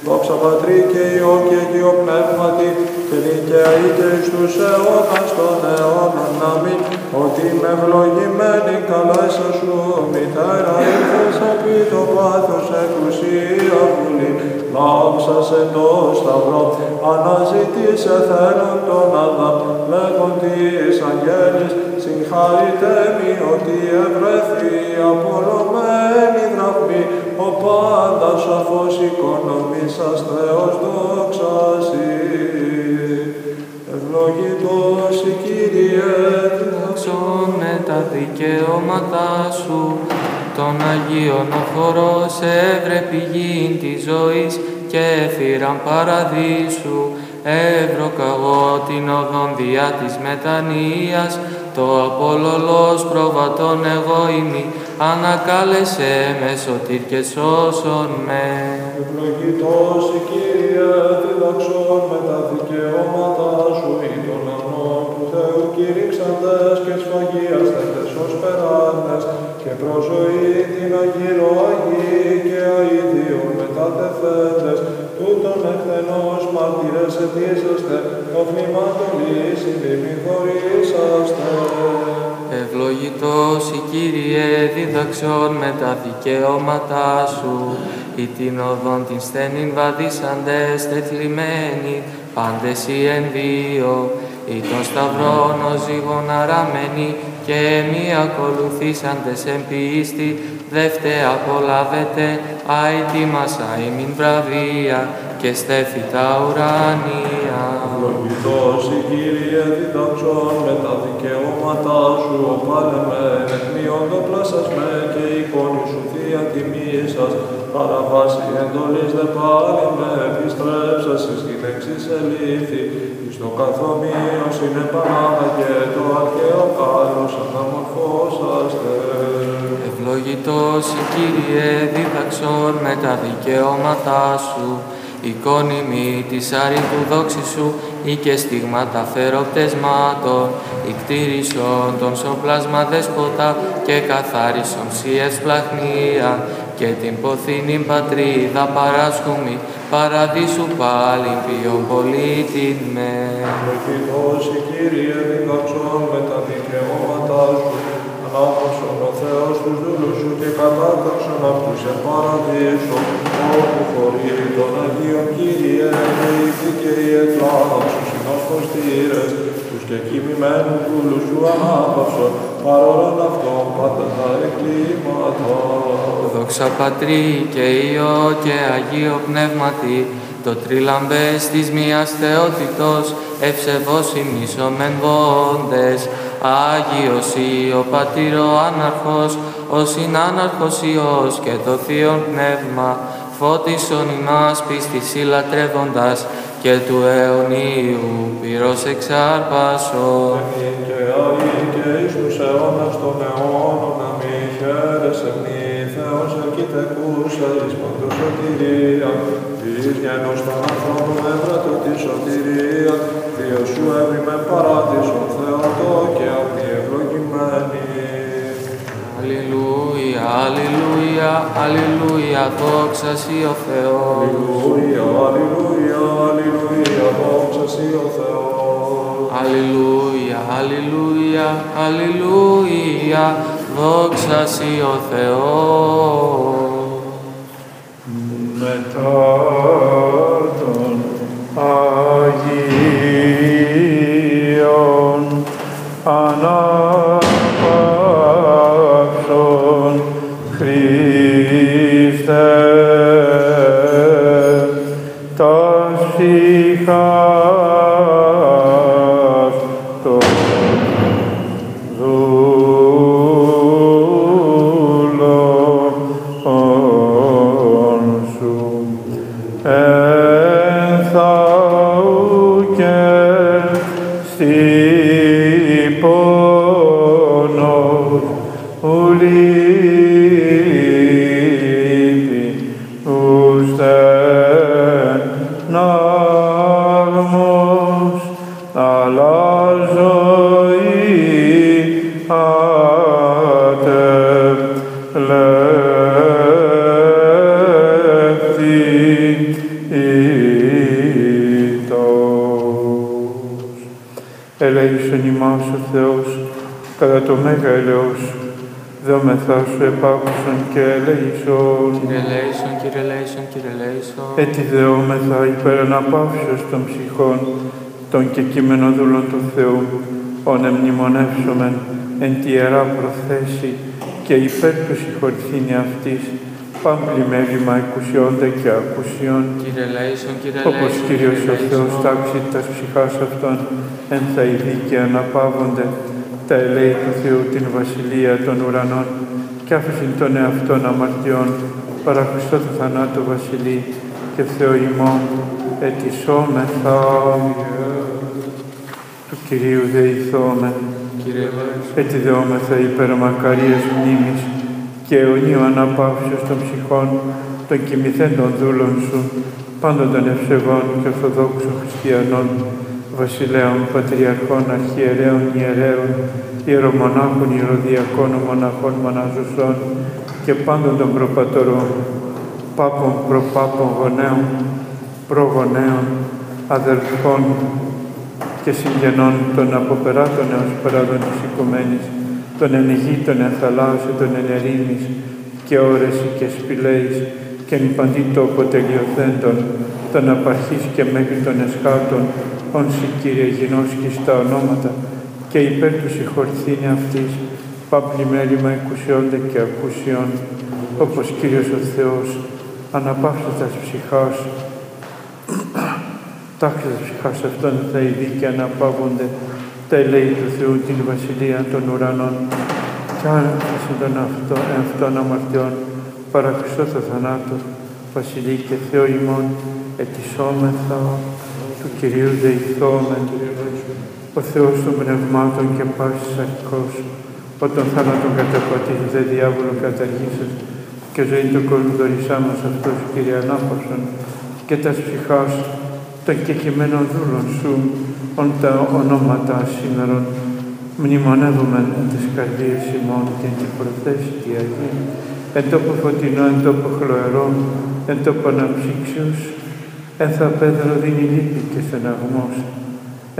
Δόξα Πατρί και Υιό και Αγίο Πνεύματι και νικαίοι και εις τους αιώνας των αιώνων. Αμήν. Ότι με ευλογημένη καλέσσα Σου μητέρα ήρθες επί το πάθος εκουσία βουλή. Λάμψας εν το σταυρό αναζητήσε θέλον τον Αδάμ λέγον της αγγέλης συγχαρητέ μη ότι ευρέθη απολωμένη δραχμή ο πάντα σαφώς οικονομήσας Θεός δόξα Συ. Ευλογητός η Κύριε, Δόξον με τα δικαιώματά Σου, των Αγίων ο χορός έβρε πηγήν της ζωής και έφυραν παραδείσου. Έβρωκα εγώ την οδόν διά της μετανοίας, το απολωλός προβατών εγώ ημί, ανακάλεσέ με σωτήρ και σώσον με. ευλογητός η Κύριε, διδαξών με τα δικαιώματά Σου ή των αμνών του Θεού κηρύξαντες και σφαγίαστες ως περάτες και προσωή την αγύρο Αγί και αηδίων μετατεθέντες τούτον εκθενώς μάρτυρες αιτήσαστε το θλιμάτων λύσιν δημιουργήσαστε. Ευλογητός η Κύριε, δίδαξον με τα δικαιώματά Σου, ή την οδόν την στένην βαδίσαντες τεθλιμμένοι, πάντες οι εν δύο, ή των σταυρών ο ζύγων αραμένοι, και μη ακολουθήσαντες εν πίστη, δεύτε απολάβετε, αητήμασα ημιν βραβεία, και στέφη τα ουράνια. Ευλογητός η Κύριε, διδαξών με τα δικαιώματά Σου, οπάλεμε, εκμείοντο πλάσασμε και η εικόνη Σου θεία τιμήσας, παραβάσει εντολής δε πάλι με επιστρέψας εις την εξής ελήφθη, εις το καθομοίω συνεπανάγαγε το αρχαίο κάλος αναμορφώσαστε. Ευλογητός η Κύριε, δίδαξον με τα δικαιώματά Σου, εικόνη μη της άρρητου δόξη Σου, ή και στίγματα φεροπτεσμάτων, ικτήρισον τον σοπλάσμα δέσποτα και καθάρισον Σοι ευσπλαχνία, και την ποθήνην πατρίδα παράσχουμη, παραδείσου πάλιν ποιον πολίτην με. Ευλογητός η Κύριε, διδαξών με τα δικαιώματά Σου, ανάπαυσον ο Θεός τους δούλους Σου και κατάταξον αυτούς εν παραδείσο, όπου χωρί των Αγίων Κύριε, και οι δίκαιοι εκλάδων Σου συνοσποστήρες, τους και κοιμημένους δούλους Σου ανάπαυσον, παρόλον αυτών πάντα τα εγκλήματα. Δόξα Πατρί και Υιό και Αγίο Πνεύματι, το τρίλαμπες της μίας θεότητος, ευσεβώς ημίσομεν βόντες, Άγιος ή ο Πατήρ ο Άναρχος, ο συνάναρχος Υιός και το Θείον Πνεύμα, φώτισον ημάς πίστης λατρεύοντας και του αιωνίου πυρός εξάρπασον. Και Άγιοι και εις τους αιώνας των αιώνων, αμήν χαίρεσαι μη, Θεός αρκητεκούσα εις παντός σωτηρία, εις γένος των ανθρώπων έβρατο τη σωτηρία, Διό σου έβημεν παράδεισον Θεότο και αμήν ευλογημένη. Αλληλούια, αλληλούια, αλληλούια, δόξα σοι ο Θεός. Αλληλούια, αλληλούια, αλληλούια, δόξα σοι ο Θεός. Αλληλούια, αλληλούια, αλληλούια, δόξα σοι ο Θεός. Μετά των Αγίων αναπαύσων Χριστέ, τας ψυχάς των δούλων σου, εν θαού και στη πόνος ουλίπη ουστενάγμος, αλλά ζωή ελέησον ημάς ο Θεός, κατά το μέγα ελεός σου, δόμεθά σου επάκουσον και ελέησον. Κύριε ελέησον, Κύριε ελέησον, Κύριε ελέησον. Έτσι δεόμεθα υπέρ αναπαύσεως των ψυχών, των και κείμενοδούλων του Θεού, ον εμνημονεύσομεν εν τη Ιερά Προθέση και υπέρ του συγχωρηθήνη αυτής, παμπλημέλημα εκουσιώντα και ακουσιών, Κύριε ελέησον, Κύριε ελέησον, όπως Κύριος ο Θεός τάξει τας ψυχάς αυτών εν θα ειδεί και αναπαύονται τα ελέη του Θεού την βασιλεία των ουρανών και άφησιν των εαυτών αμαρτιών παρά Χριστό του θανάτου βασιλεί και Θεό ημών ετισόμεθα του Κυρίου δεηθόμεν. Κύριε ελέησον. Έτσι δεόμεθα υπέρ μακαρίας μνήμης και αιωνίου αναπαύσεως των ψυχών των κοιμηθέντων δούλων σου, πάντων των ευσεβών και ορθοδόξων χριστιανών, βασιλέων, πατριαρχών, αρχιερέων, ιερέων, ιερομονάχων, ιεροδιακόνων, μοναχών, μοναζουσών και πάντων των προπατωρών, πάπων, προπάπων, γονέων, προγονέων, αδελφών και συγγενών των αποπεράτων έως παράδων της οικουμένης, των εν γη, των εν θαλάσσι, των εν ερήμης και όρεση και σπηλαίης και εν παντή τόπο τελειωθέντων, των απαρχής και μέχρι των εσχάτων, ον σοι Κύριε γινώσκεις τα ονόματα και υπέρ του συγχωρηθήνη αυτής, παμπλημέλημα εκουσιώνται και ακούσιον, όπως Κύριος ο Θεός αναπαύσε τας ψυχάς, τάξη τας ψυχάς αυτών θα ειδεί και αναπαύονται τα ελέη του Θεού την βασιλεία των ουρανών και άνθηση των αυτών αμαρτιών παρά Χριστό το θανάτο, βασιλεί και Θεό ημών ετισόμεθα του Κυρίου δεηθόμεν. Ο Θεός των πνευμάτων και πάσης αρχικός, όταν θάνατον καταπατήσεις δε διάβολο καταργήσεις και ζωή του κόσμου δωρησά μας αυτός, Κύριε ανάπαυσον, και τας ψυχάς των κεκειμένων δούλων σου, ον τα ονόματα σήμερον, μνημονεύομεν εν τις καρδίες ημών και εν την προθέση τη Αγία, εν τόπο φωτεινό, εν τόπο χλωερό, εν τόπο αναψύξεως, εν θα Πέτρο δίνει λύπη και στεναγμός,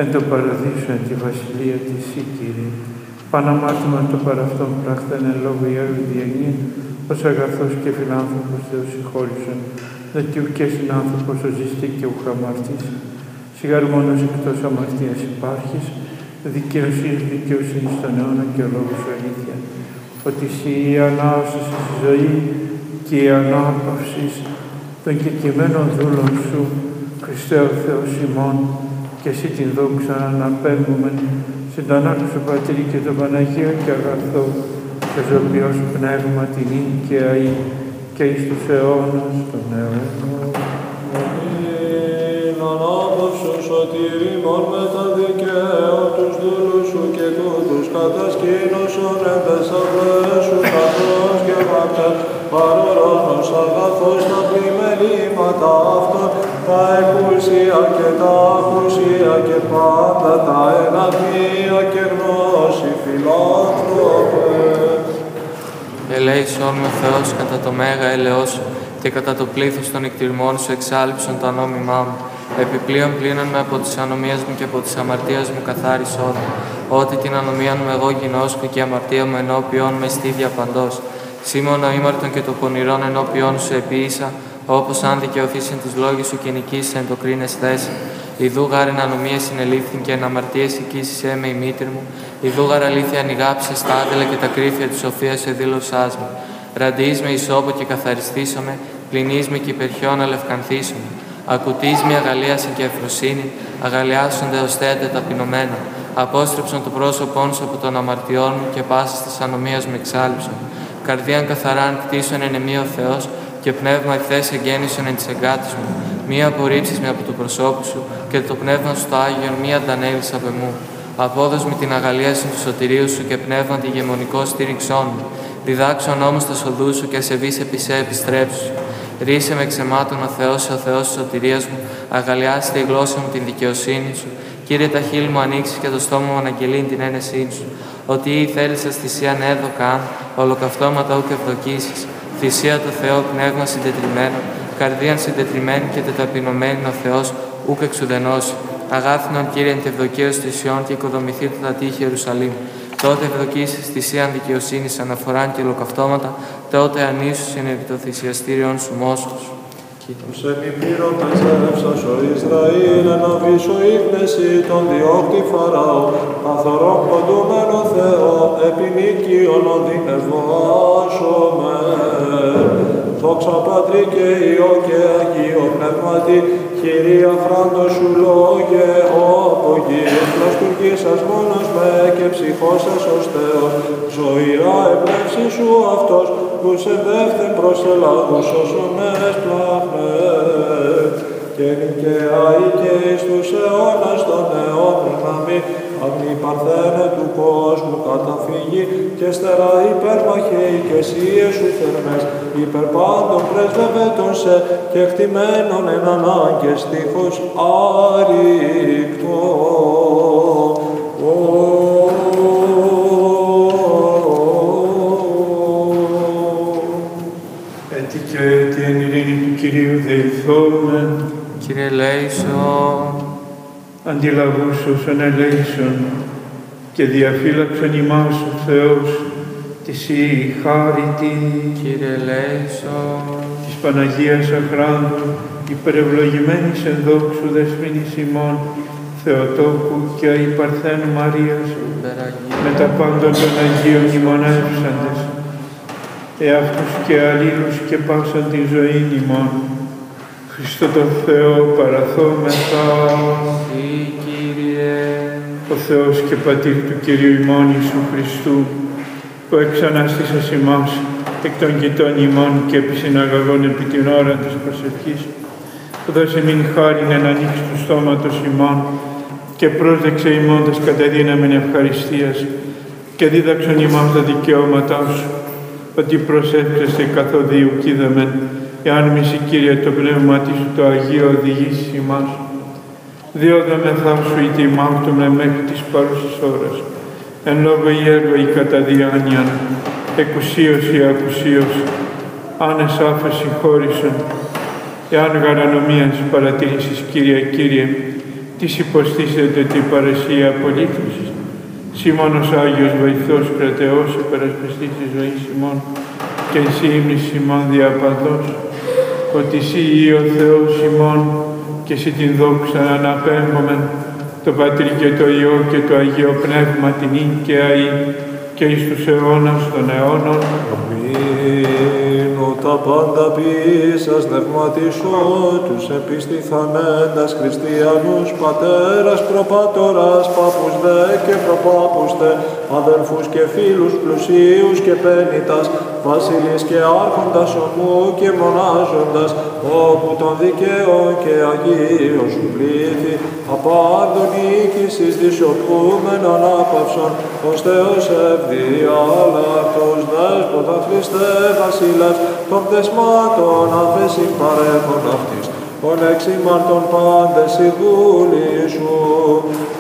εν το παραδείσου εν τη βασιλεία της Συ, Κύριε. Παναμάρτημα το παραυτόν πράχθεν εν λόγω Ιέρου διενήν, ως αγαθός και φιλάνθρωπος Θεός συγχώρησον, δετι ουκέ συνάνθρωπος ο ζηστή και ουχαμαρτής, σιγάρ μόνος εκτός αμαρτίας υπάρχεις, δικαιοσύνη στον αιώνα και ο λόγος αλήθεια, ότι Συ η Ανάσταση στη ζωή και η ανάπαυση των κεκειμένων δούλων σου, Χριστέ ο Θεός ημών, και εσύ την δόξα αναπέμπουμε στην Ανάκρισο Πατρί και τον Παναγίο και αγαθό το οποίο πνεύμα την ίκαια και εις τους αιώνας των αιώνων. Αμήν. Ανάπαυσου σωτηρήμων με τα δικαίω τους δούλους σου και τούτους κατασκήνωσον εν τες αυλές σου καθώς και βάπτες παρορώνος αγαθός τα πλημελήματα αυτών τα εκούσια και τα ακούσια και πάντα τα εναγνία και γνώση φιλάνθρωπε. Ελέησόν με ο Θεός κατά το μέγα ελεός σου και κατά το πλήθος των εκτιρμών σου εξάλειψον τα νόμιμά μου. Επιπλέον πλύνον με από τις ανομίες μου και από τις αμαρτίες μου καθάρισόν με. Ότι την ανομία μου εγώ γινώσκω και η αμαρτία μου ενώπιον με στίδια παντός. Σήμωνο ήμαρτον και το πονηρόν ενώπιον σου επίησα, όπως αν δικαιωθείς εν τους λόγους σου και νικήσεις εν το κρίνες θέση. Ιδού γάρεν ανομία συνελήφθην και εν αμαρτίες οικήσεις με η μήτρη μου. Ιδού γαρ αλήθεια ανοιγάψες τα άντελα και τα κρύφια της σοφίας σε δήλωσάς με. Ραντείς με ισόπο και καθαριστήσομαι, πλυνείς με και υπερχιόν αλευκανθήσομαι. Ακουτείς με αγαλίαση και ευφροσύνη, αγαλιάσονται ως θέατα ταπεινωμένα. Απόστρεψον το πρόσωπόν σου από των αμαρτιών μου και πάσης της ανομίας με εξάλειψον. Καρδίαν καθαράν κτίσον εν εμεί ο Θεός και πνεύμα ευθές εγγέννησον εν της εγκάτης μου. Μία απορρίψεις με από το προσώπου σου και το πνεύμα σου το Άγιον μία αντανέλεις από εμού. Απόδος με την αγαλίαση του σωτηρίου σου και πνεύμα τη γεμονικό στήριξόν μου. Διδάξον όμως τα σοδού σου και ασεβείς επί σε επιστρέψου. Ρίσε με ξεμάτων ο Θεός της σωτηρίας μου, αγαλιάσει τη γλώσσα μου την δικαιοσύνη σου. Κύριε, τα χείλη μου ανοίξει και το στόμα μου αναγγελεί την ένεσή σου. Ότι η θέλησα θυσίαν έδωκα αν, ολοκαυτώματα ούκ ευδοκίσεις. Θυσία του Θεού, πνεύμα συντετριμένο, καρδίαν συντετριμένη και τεταπεινωμένη ο Θεός, ούκ εξουδενώσει. Αγάθινον Κύριε τη ευδοκίωση της Ιών και οικοδομηθεί το τα τείχη Ιερουσαλήμ. Τότε ευδοκίσεις θυσίαν δικαιοσύνης αναφοράν και ολοκαυτώματα, τότε ανήσους είναι επί το θυσιαστήριον σου μόσχος. Τους εμιπήρων πεζεύσας ο Ισραήλ εναβήσω ύπνεση των διώκτη Φαραώ, καθορών ποντούμενο Θεό, επινίκιον οδυνευάσομε. Δόξα Πατρί και Υιό και Αγίο Πνεύματι, Κυρία φράντος σου λόγε, απογείως πλαστουργήσας μόνος με και ψυχώσας ως Θεός, ζωηρά εμπνεύση σου αυτός, που σε δεύθεν προς ελάγους όσον έσπλαχνε. Και νικαιάη και εις τους αιώνας των αιώνων να μην αγνή παρθένε του κόσμου καταφύγει και στερά υπέρμαχε οι οικεσίες σου θερμές, υπερ πάντων πρεσβεύετον σε και χτυμένων εν ανάγκες στίχος άρρηκτο. Έτσι και έτσι εν ειρήνη του Κυρίου δεηθόμεν. Κύριε ελέησον. Αντιλαβούς όσων ελέησον και διαφύλαξον ημάς ο Θεός της η χάριτη. Κύριε ελέησον. Της Παναγίας Αχράντου, υπερευλογημένης εν δόξου δεσποίνης ημών, Θεοτόκου και αη Παρθένου Μαρίας, με τα πάντων των Αγίων ημωνεύσαντες, εαυτούς και αλλήλους και πάσαν τη ζωή ημών, Χριστό το Θεό παραθόμεθα. Κύριε. Ο Θεός και Πατήρ του Κυρίου ημών Ιησού Χριστού, που εξαναστήσας ημάς εκ των κοιτών ημών και επισυναγαγών επί την ώρα της προσευχής, που δώσε μην χάριν εν ανοίξει του στόματος ημών και πρόσδεξε ημώντας κατά δύναμεν ευχαριστίας και δίδαξον ημάς τα δικαιώματά σου, ότι προσεύξεσαι καθοδίου κείδαμεν, εάν μισή Κύριε το πνεύμα σου το Αγίο οδηγήσεις ημάς. Διόδομεθά σου είτε ημάκτουμε μέχρι της παρούσης ώρας, εν λόγω η έργο η κατά διάνοιαν, εκουσίως ή ακουσίως, άνες άφεση χώρισον, εάν γαρανομίας παρατηρήσεις Κύριε, της υποστήσετε την παρεσία απολύτωσης, Σίμωνος Άγιος βοηθός κρατεός υπερασπιστής της ζωής ημών και εσύ ύμνης ημών διαπαντός, ότι εσύ ή ο Θεός ημών και εσύ την δόξα αναπέμπομεν, το Πατρί και το Υιό και το Αγίο Πνεύμα την ίν και αΐ και εις τους αιώνας των αιώνων. Αμήν. τα πάντα ποιήσας νευματισό, τους επιστηθανέντας χριστιανούς πατέρας, προπατοράς, πάπους δε και προπάπους τε, αδελφούς και φίλους πλουσίους και πένητας, βασιλείς και άρχοντας ομού και μονάζοντας, όπου των δικαίων και αγίων σου πλήθη, απάντων οίκησης δυσοπούμεν ανάπαυσον, ως Θεός ευδιάλακτος δέσποτα Χριστέ βασιλεύς, των πτεσμάτων αφέσιν παρέχον αυτής, ον εξήμαρτον πάντες η δούλη σου.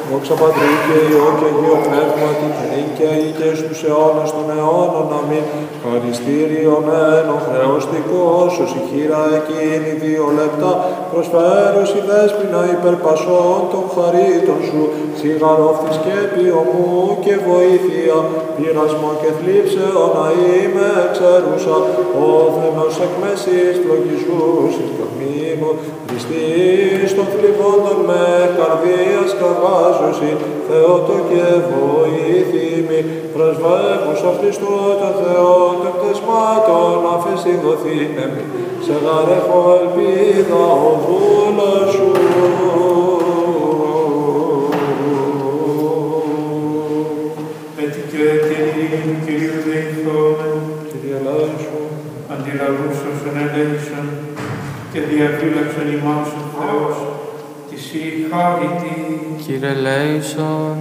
Δόξα Πατρί και Υιό και Αγίο Πνεύματι, και νυν και αεί και στους αιώνας των αιώνων. Αμήν. Χαριστήριον εν ο χρεωστικός, ως η χείρα εκείνη 2 λεπτά, προσφέρωση δέσποινα υπερπασών των χαρίτων σου, σιγαρόφθης και ποιομού και βοήθεια, πειρασμό και θλίψεων να είμαι εξαιρούσα, όθενος εκ μέσης φλογισούσης καμίνου, Χριστής των θλιβόντων με καρδίας καβάζωση, Θεότο και βοήθημη, πρεσβεύουσα Χριστό το Θεό των πτεσμάτων αφέσι δοθήνεμη, σε γαρέχω ελπίδα ο δούλος σου. Κυρίου δεηθόμεν, Κύριε Λέησου, αντιλαβούς όσων ελέησον και διαφύλαξον ημάς ο Θεός, της η χάρητη Κύριε Λέησον,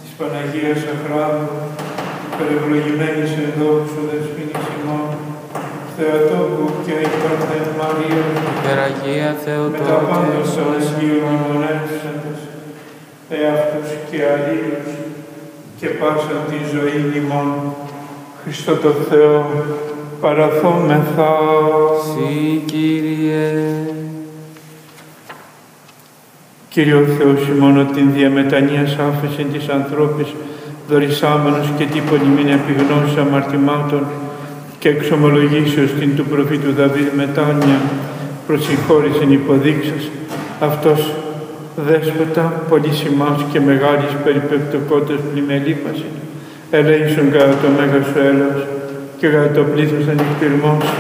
της Παναγίας Αχράντου, υπερευλογημένης εν δόξου δεσποίνης ημών, Θεοτόκου και υπέρθεν Μαρία, υπεραγία με τα Θεοτόκου πάντως των και Αγίων μνημονεύσαντες, εαυτούς και αλλήλους, και πάσα τη ζωή ημών. Χριστό το Θεό, παραθόμεθα. Συ, Κύριε. Κύριε ο Θεός ημών, την διαμετανοίας άφεσιν της ανθρώπης, δωρησάμενος και τι πολυμήν επιγνώσεις αμαρτημάτων και εξομολογήσεως την του προφήτου Δαβίδ μετάνοια, προσυγχώρησεν υποδείξας, αυτός δέσποτα πολύ σημάς και μεγάλης περιπεπτωκότητας πλημελήπασιν, ελέησον κατά το μέγα σου έλεος και κατά το πλήθος ανοιχτηρμών σου,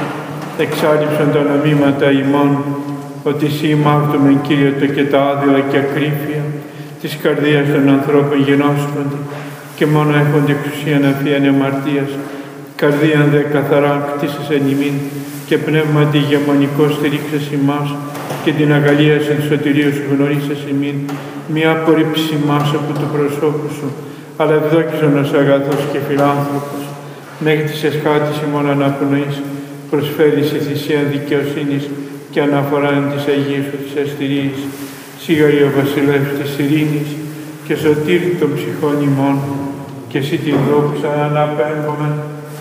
εξάλληψον τα νομίματα ημών, ότι εσύ μάρτωμεν, Κύριε, το και τα άδειλα και ακρίφεια της καρδίας των ανθρώπων γεννώσκονται και μόνο έχονται εξουσία να φύγανε αμαρτίας, καρδίαν δε καθαρά κτίσες εν ημίν και πνεύματι ηγεμονικό στηρίξες ημάς και την αγαλίαση του σωτηρίου σου γνωρίσες ημίν, μια απορρίψη μας από του προσώπου σου, αλλά ευδόκησον ως αγαθός και φιλάνθρωπος, μέχρι της εσχάτης ημών αναπνοής, προσφέρεις η θυσία δικαιοσύνης και αναφορά εν της Αγίας σου της αστηρίας, σίγαρη ο βασιλεύς της ειρήνης και σωτήρι των ψυχών ημών, και εσύ την δόξα αναπέμπομεν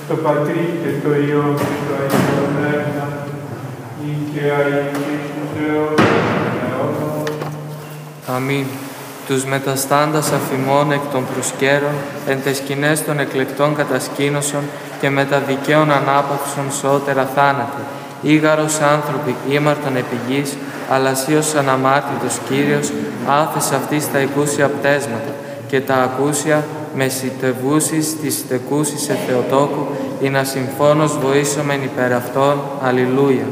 το Πατρί και το Υιό και το Αγίο Πνεύμα, νυν και αεί και στους αιώνας. Αμήν. Τους μεταστάντας αφημών εκ των προσκέρων, εν τες σκηνές των εκλεκτών κατασκήνωσον και με τα δικαίων ανάπαυσον σώτερα θάνατη. Ήγαρος άνθρωποι ήμαρτον επί γης, αλλά σίος αναμάρτητος Κύριος, άφες αυτής τα οικούσια πτέσματα και τα ακούσια μεσητευούσεις της στεκούσης σε Θεοτόκου, ή να συμφώνως βοήσομεν υπέρ αυτών. Αλληλούια.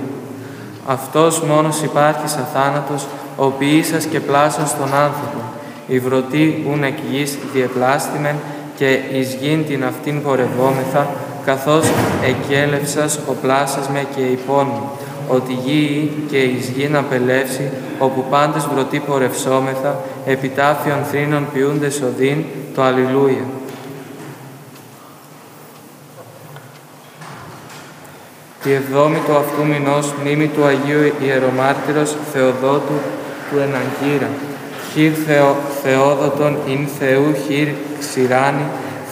Αυτός μόνος υπάρχεις αθάνατος, ο ποιήσας και πλάσος των άνθρωπων. Η βρωτή ουν εκ γης διεπλάστημεν και εις γην την αυτήν πορευόμεθα, καθώς εκέλευσας ο πλάσας με και υπόνοι, ότι γη και εις γην απελεύσει, όπου πάντες βρωτή πορευσόμεθα, επιτάφιον θρήνων ποιούντες οδύν, το Αλληλούια. Τη 7η του αυτού μηνός μνήμη του Αγίου Ιερομάρτυρος Θεοδότου του Εναγκύρα. Χείρ Θεόδοτον ειν Θεού χείρ ξηράνη,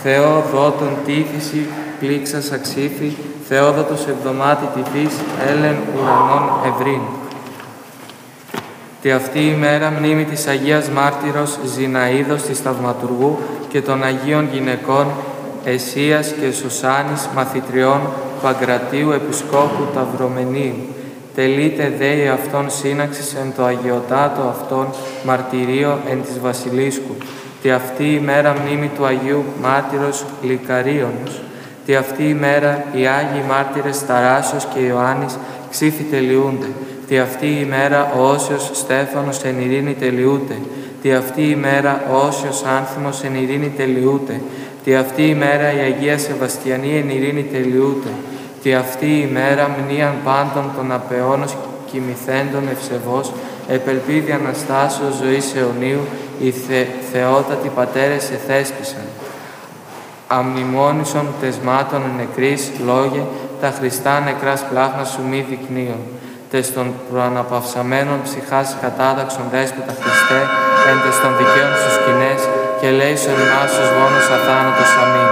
Θεόδοτον τύφηση πλήξας αξίφη, Θεόδοτος εβδομάτη τυφής έλεν ουρανών ευρύν. Τη αυτή ημέρα μνήμη της Αγίας Μάρτυρος Ζηναΐδος της Θαυματουργού και των Αγίων Γυναικών Εσίας και Σωσάνης μαθητριών Παγκρατίου Επισκόπου Ταυρομενίου. Τελείται δέη αυτών σύναξης εν το αγιοτάτο αυτών μαρτυρίο εν της Βασιλίσκου. Τη αυτή ημέρα μνήμη του Αγίου Μάρτυρος Λυκαρίωνος. Τη αυτή ημέρα οι Άγιοι Μάρτυρες Ταράσιος και Ιωάννης ξύφη τελειούνται. Τη αυτή ημέρα ο Όσιος Στέφανος εν ειρήνη τελειούται. Τη αυτή ημέρα ο Όσιος Άνθιμος εν ειρήνη τελειούται. Τη αυτή ημέρα η Αγία Σεβαστιανή εν ειρήνη τελειούται. Τη αυτή ημέρα μνήαν πάντων των απαιώνος κοιμηθέντων ευσεβώς, επελπίδη Αναστάσεως ζωής αιωνίου, οι θεότατοι πατέρες εθέσπισαν. Αμνημόνισον τεσμάτων νεκρής λόγε, τα Χριστά νεκράς πλάχνα σου μη δεικνύων. Τες των προαναπαυσαμένων ψυχάς κατάταξον δέσποτα Χριστέ, εν τες των δικαίων σου σκηνές, και λέησον ημάς τους βόνους αθάνατος αμήν.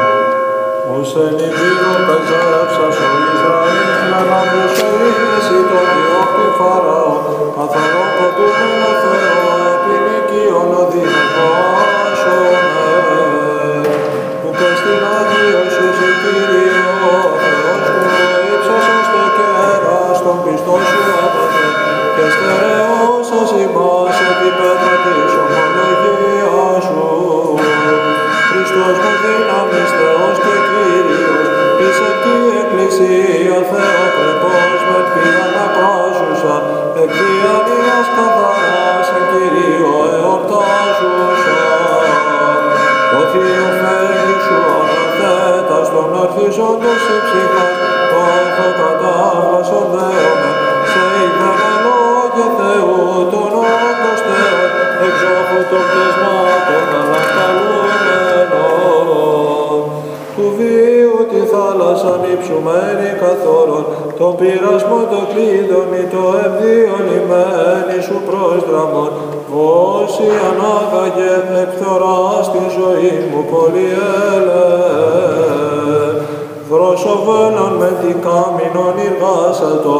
Ως εν ημίγο πεζεύσας ο Ισραήλ, να βρισοείδεση το διόπτη Φαραώ, καθαρό ποτούμενο Θεό, επιλικίον οδυνευάσομε, που πες την Αγία σου σε Κύριε ο Θεός μου, ύψωσες το κέρας των πιστών σου άπατε, και στερεώσας ημάς επί πέτρα της ομολογίας σου. Χριστός μου δύναμης Θεός και Κύριος, εις εκ τη Εκκλησία Θεοπρεπώς με ποιαν ακράζουσα, εκ διανοίας καθαράς εν Κυρίω εορτάζουσα. Το Θείο φέρει σου αναθέτας των ορθίζοντος η ψυχάς, το όρθο κατάβλασον δέομαι, σε είδαμε λόγια Θεού, τον όντως Θεόν, εξώφου των πτεσμάτων ανακαλούμενων. Του βίου τη θάλασσαν υψουμένη καθόρον, τον πειρασμό το κλείδωνη, το ευδίο λιμένη σου προσδραμών. Όσοι ανάγαγε εκθοράς τη ζωή μου πολυέλε. Δρόσοβέλων με τι κάμινον εργάσατο,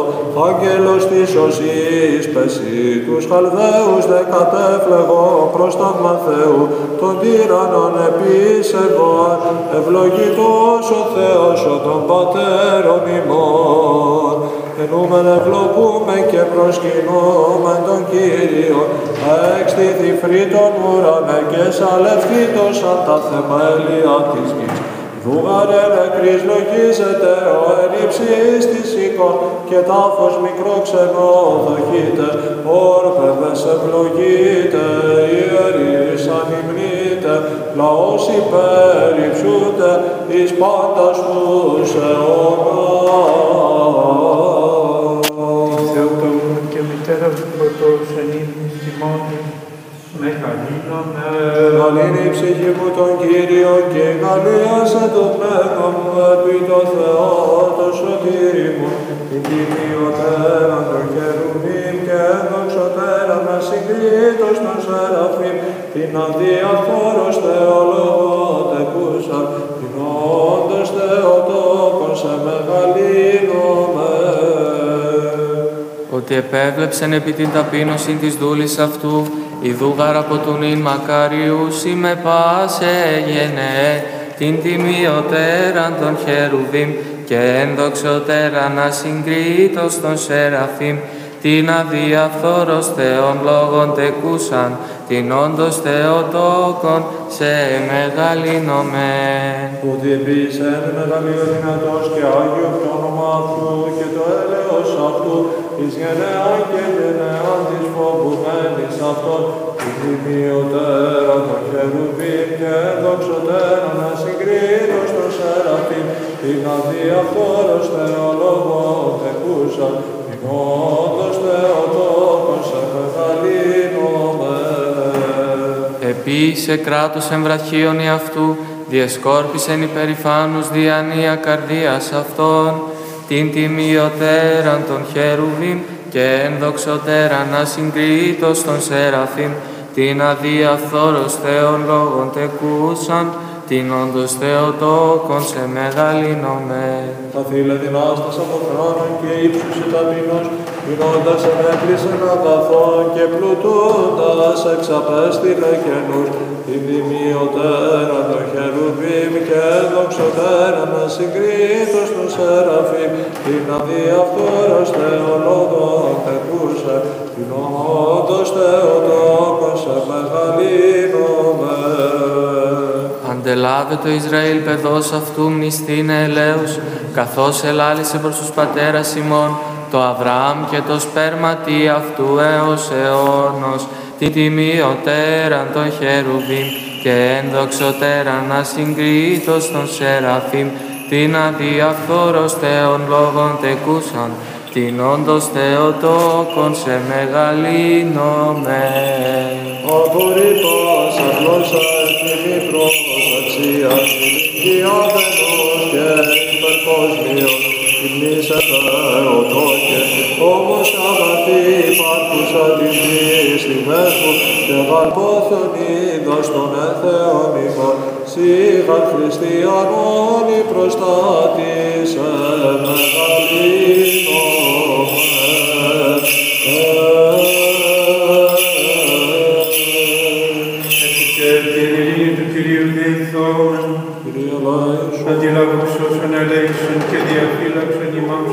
άγγελος της οσής πεσί τους Χαλδαίους δε κατέφλεγω προς τάγμα Θεού, τον τύραννον επίσευαν, ευλογητός ο Θεός ο των πατέρων ημών. Ενούμεν ευλογούμε και προσκυνούμεν τον Κύριο, έξτηθη φρύτων ουρανέ και σαλευθήτωσαν τα θεμέλια της γης. Δούγαρε νεκρής λογίζεται ο ερήψης της οίκων, και τάφος μικρό ξενοδοχείται, όρπεδες ευλογείται, ιερείς ανυμνείται, λαός υπερυψούται, εις πάντας τους αιώνας. Θεοτοκούν και μητέρα του πρωτός εν ύμνης τιμώνης, μεγαλύνομαι. Γαλήνη η ψυχή μου τον Κύριο και γαλλίασε το πνεύμα μου επί το Θεό το σωτήρι μου. Την τιμιωτέρα των χερουβίμ και έδοξοτέρα με συγκρίτως των σεραφείμ, την αδιαφόρος Θεολόγο τεκούσα, την όντως Θεοτόκον σε μεγαλύνομαι. Ότι επέβλεψεν επί την ταπείνωση της δούλης αυτού, η δούγαρα από του νυν μακαριούσι με πάσε γενναίε, την τιμιωτέραν των χερουβίμ και ενδοξωτέραν ασυγκρίτως των σεραφείμ, την αδιαφθόρος Θεόν λόγων τεκούσαν, την όντως Θεοτόκον σε μεγαλύνομεν. Που διεπίσεν μεγαλείο δυνατός και Άγιο το όνομα αυτού και το έλεος αυτού, εις γενεάν και γενεάν της φοβουμένης αυτών, την τιμιωτέρα των χερουβίμ και ενδοξωτέραν ασυγκρίτως των σεραφείμ, την αδιαφόρος Θεολόγων τεκούσαν, την όντως Θεοτόκον σε μεγαλύνομεν. Επίσης κράτος εμβραχίων αυτού, διεσκόρπισεν υπερηφάνους διανία καρδίας αυτών, την τιμιωτέραν των χερουβίμ και ενδοξωτέραν ασυγκρίτως των σεραφείμ, την αδιαφθόρος Θεόν λόγων τεκούσαν, την όντως Θεοτόκον σε μεγαλύνομεν. Τα φίλε δυνάστας από χρόνων και ύψους η ταπεινός, γινώντας ενέπλησεν αγαθών και πλουτούντας εξαπέστειλε καινούς, την τιμιωτέρα των χερουβίμ και ενδοξωτέραν ασυγκρίτως των σεραφείμ, την αδιαφθόρος Θεολόγων τεκούσε, την όντως Θεοτόκον σε μεγαλύνομεν. Ελάβε το Ισραήλ παιδός αυτού μνηστήνε ελέους, καθώς ελάλησε προς τους πατέρας ημών, το Αβραάμ και το σπέρματι αυτού έως αιώνος, την τιμιωτέραν των χερουβίμ και ένδοξοτέραν ασυγκρίτως των σεραφείμ, την αδιαφθόρος Θεόν λόγων τεκούσαν, την όντως Θεοτόκον σε μεγαλύνομαι. Απορεί πάσα γλώσσα εθνική προσαξία, διάδενος και υπερκόσμιος, υμνήσε Θεοτόκε, όμως αγαθή υπάρχουσα την πίστη μέσου, και γαλπόθεν είδος των εθεών ημών, σίγαν χριστιανών η προστάτης αντιλαβούσωσον ελέησον και διαφύλαξον ημάς,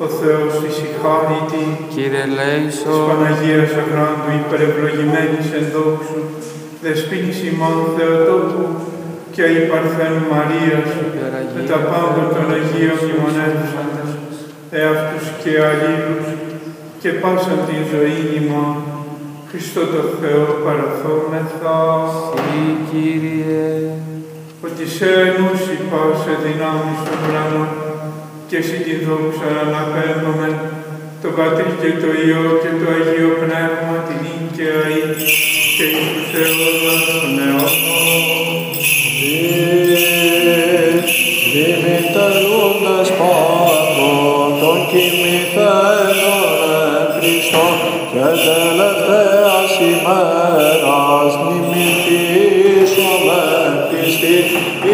ο Θεός της ηχάρητη, Κύριε της ελέησον, Παναγίας Αχράντου υπερευλογημένης εν δόξου, δεσποίνης ημών Θεοτόκου και η Παρθένου Μαρίας, με τα πάντα των Αγίων μνημονεύσαντες, εαυτούς και αλλήλους, και πάσαν την ζωή ημών, Χριστό το Θεό παραθόμεθα. Συ, Κύριε, Ότι σε ενούσι πάσε δυνάμεις των ουρανών και εσύ την δόξα αναπέμπομεν, το Πατρί και το Υιό και το Αγίο Πνεύμα, την ίν και αή και εις τους αιώνας των αιώνων. Δημητελούντες πάντων των κοιμηθέντων εν Χριστώ και τελευταίας ημέρας μνημηθήσομεν πιστή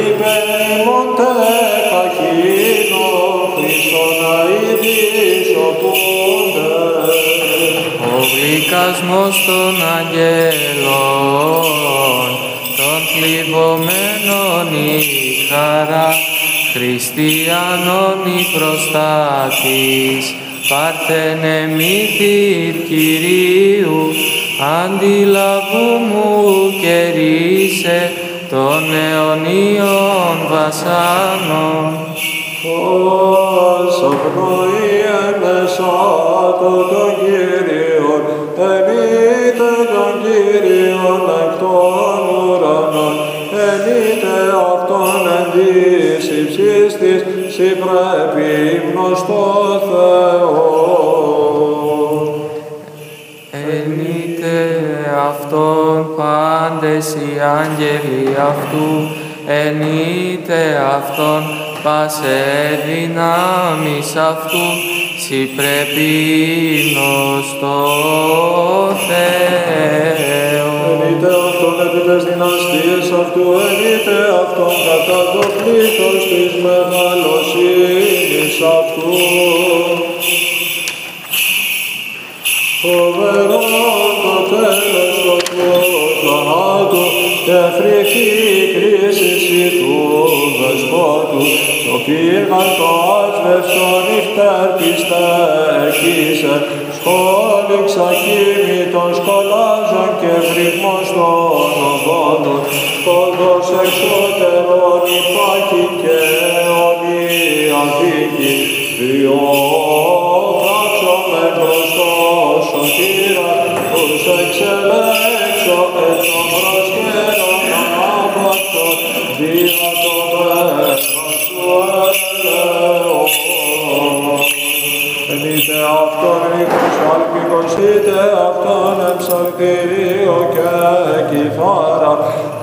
υπέρ ημών τεκαχήνων Χριστόν αηδήσοπούνται. ο γλυκασμός των αγγέλων, των θλιβωμένων η χαρά, χριστιανών η προστάτης, πάρθενε μύθυρ Κυρίου, αντιλαβού μου και ρίσε των αιωνίων βασάνων. Ως απνοή ενεσάτω των Κύριων, ενείτε των Κύριων εκ των ουρανών, ενείτε αυτόν εν της υψής της, σοι πρέπει ύμνος στο Θεό. Ενείτε αυτόν πάντες οι άγγελοι αυτού, ενείτε αυτόν πάσε δυνάμεις αυτού, σοι πρέπει ύμνος στο Θεό. Ενείτε αυτόν επί τες δυναστείες αυτού, ενείτε αυτόν κατά το πλήθος της μεγαλοσύνης αυτού. Φοβερόν το τέλος το θανάτου και φρικτή κρίση του δεσπότου, το πήγαν το άσβευστον νυχτέρ πιστέκησε, σχόληξα χήμητον σκολάζων και βρυγμός των οδόντων, σκόντος εξωτερών υπάρχει και όλη αδίκη, διόφραξομαι μπροστός σωτήρα, τους εξελέξω εκ των προσκέρων ανάπαυτο, δια το μέρος σου ελεός. Ενείτε αυτόν ρίχνος αλπικος, είτε αυτόν εμψαλτηρίο και κιθάρα,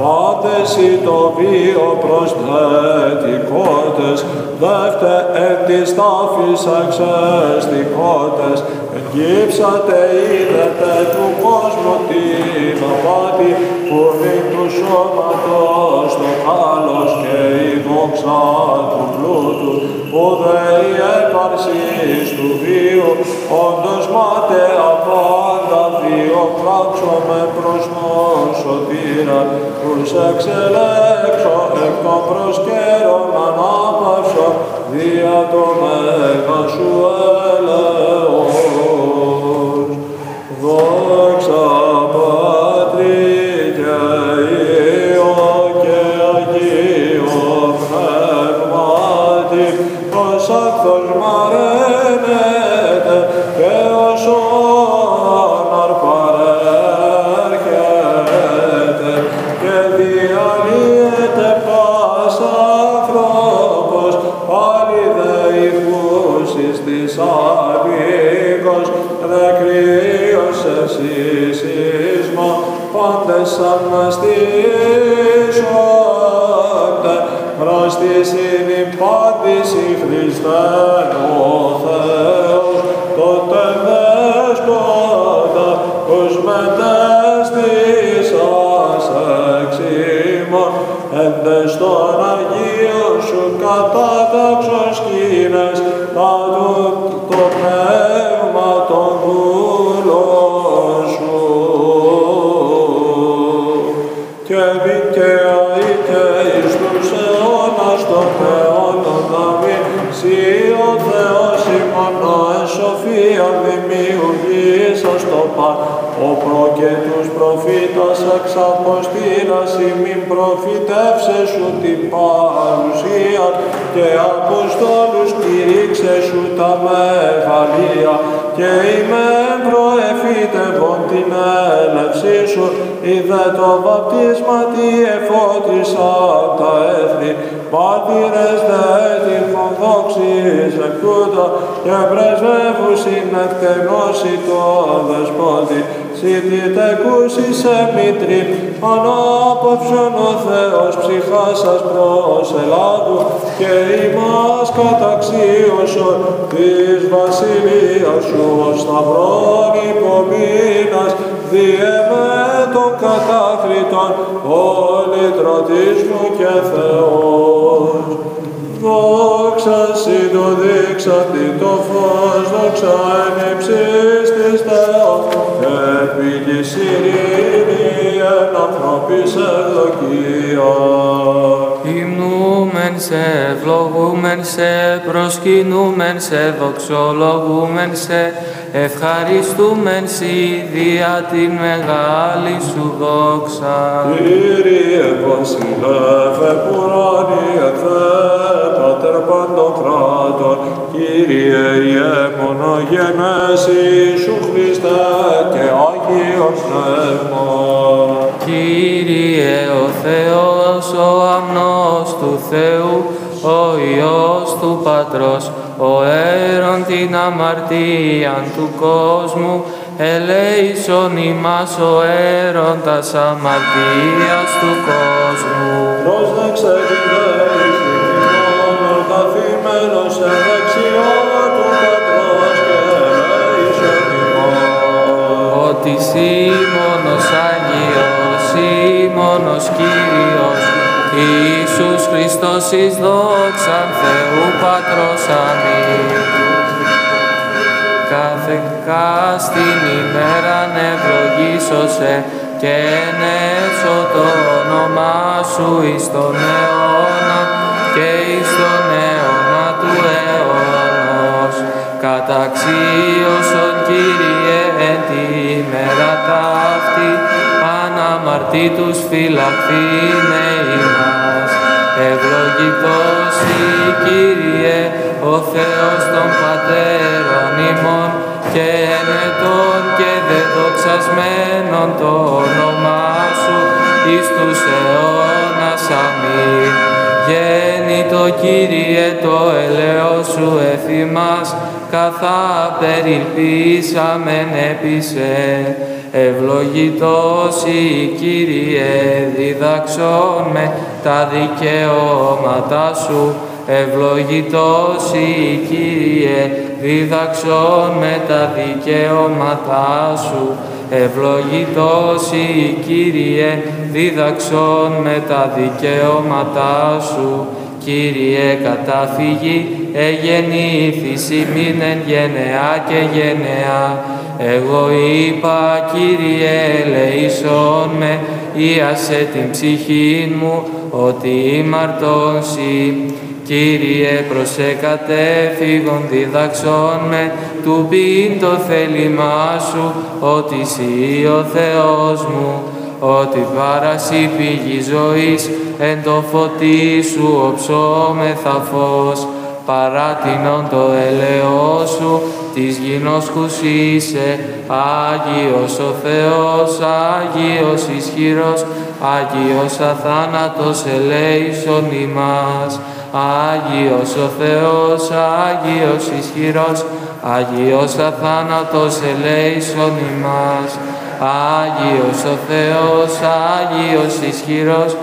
πάντες οι το βίο προσθετικότες, δεύτε εν της τάφης εξαιστικότες, εγκύψατε είδετε του κόσμου την απάτη, που είναι του σώματος το κάλος και η δόξα του πλούτου, που δε η έπαρσης του βίου, όντως μάταια πάντα διοφράξομαι προς τον σωτήρα, τους εξελέξω εκ των προσκέρων ανάπαυσω, δια το μέγα σου έλεος. Δόξα Πατρί και Υιό και Αγίου αμίγος, δε κρύωσες εις ίσμο, πάντες αναστήσονται, προς τη συνυπάντηση Χριστέ ο Θεός, τότε δέσποτα, ους μετέστησας εξ ημών, εντες των Αγίων σου κατάταξος σκήνες, τα το πνεύμα των δούλων σου. Και δικαία είτε εις τους αιώνας των αιώνων, αμήν. Συ ο Θεός ημών ο εν σοφία δημιουργήσας το παν, ο προ και τους προφήτας εξ αποστήρας ημίν προφητεύσε σου την παρουσία και αποστόλους κηρύξε σου τα μεγαλεία και ημεν προεφήτευον την έλευσή σου, είδε το βαπτίσμα τι εφώτισαν τα έθνη, μάρτυρες δε τύχον δόξης εκούτα και πρεσβεύουσιν εκτενώσει το δεσπότη. Συ τι τεκούσεις εμήτρη, ανάπαυσον ο Θεός ψυχάς σας προς Ελλάδου και ημάς καταξίωσον της βασιλείας σου ως σταυρών υπομείνας διεμέ των κατάκριτων πολυτρωτισμού και Θεός. Δόξα σοι το δείξαντι το φως, δόξα εν υψής της Θεός, επί της ειρήνη εν ανθρώπης ευδοκία. Υμνούμεν σε, ευλογούμεν σε, προσκυνούμεν σε, δοξολογούμεν σε, ευχαριστούμεν σοι δια την μεγάλη σου δόξα. Κύριε βασιλεύε ουράνιε Θεέ, Πάτερ παντοκράτορ, Κύριε Ιε μονογενές Ιησού Χριστέ και Άγιος Πνεύμα. Κύριε ο Θεός, ο αμνός του Θεού, ο Υιός του Πατρός, ο αίρον την αμαρτίαν του κόσμου, ελέησον ημάς ο αίρον τας αμαρτίας του κόσμου. Πρόσδεξε την δέηση ημών ορθαθημένος εν δεξιά του Πατρός και ελέησον ημών. Ότι σύ μόνος Άγιος, σύ μόνος Κύριος, Ιησούς Χριστός εις δόξαν Θεού Πατρός αμήν. Κάθε κάστην ημέραν ευλογήσωσε και ενέσω το όνομά σου εις τον αιώνα και εις τον αιώνα του αιώνος. Καταξίωσον Κύριε εν τη ημέρα ταύτη, αναμαρτήτους φυλαχθήνε ημάς. Ευλογητός η Κύριε, ο Θεός των πατέρων ημών, και ενετών και δεδοξασμένων το όνομά σου εις τους αιώνας αμήν. Γέννητο Κύριε το ελαιός σου εφημάς, καθά περιποιήσαμεν έπεισε. Ευλογητός η Κύριε, διδαξών με τα δικαιώματά σου. Ευλογητός η Κύριε, διδαξών με τα δικαιώματά σου. Ευλογητός η Κύριε, διδαξών με τα δικαιώματά σου. Κύριε καταφυγή, εγεννήθης ημίν εν γενεά και γενεά. Εγώ είπα, Κύριε, ελεήσον με, ίασε την ψυχήν μου, ότι ήμαρτον σοι. Κύριε, προσεκατέφυγον διδαξών με, του πειν το θέλημά σου, ότι σοι ο Θεός μου, ότι βάραση πηγή ζωής, εν το φωτί σου οψόμεθα φως, παράτηνον το ελαιό σου, της γινώσκους είσαι, Άγιος ο Θεός, Άγιος ισχυρός, Άγιος αθάνατος ελέησον ημάς. Άγιος ο Θεός, Άγιος ισχυρός, Άγιος αθάνατος ελέησον ημάς. Άγιος ο Θεός, Άγιος ισχυρός,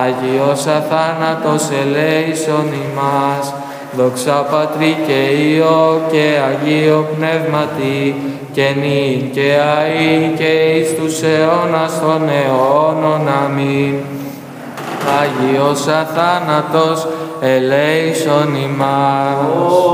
Άγιος αθάνατος ελέησον ημάς. Δόξα Πατρί και Υιό και Αγίο Πνεύματι, και νυν και αεί και εις τους αιώνας των αιώνων. Αμήν. Άγιος αθάνατος ελέησον ημάς.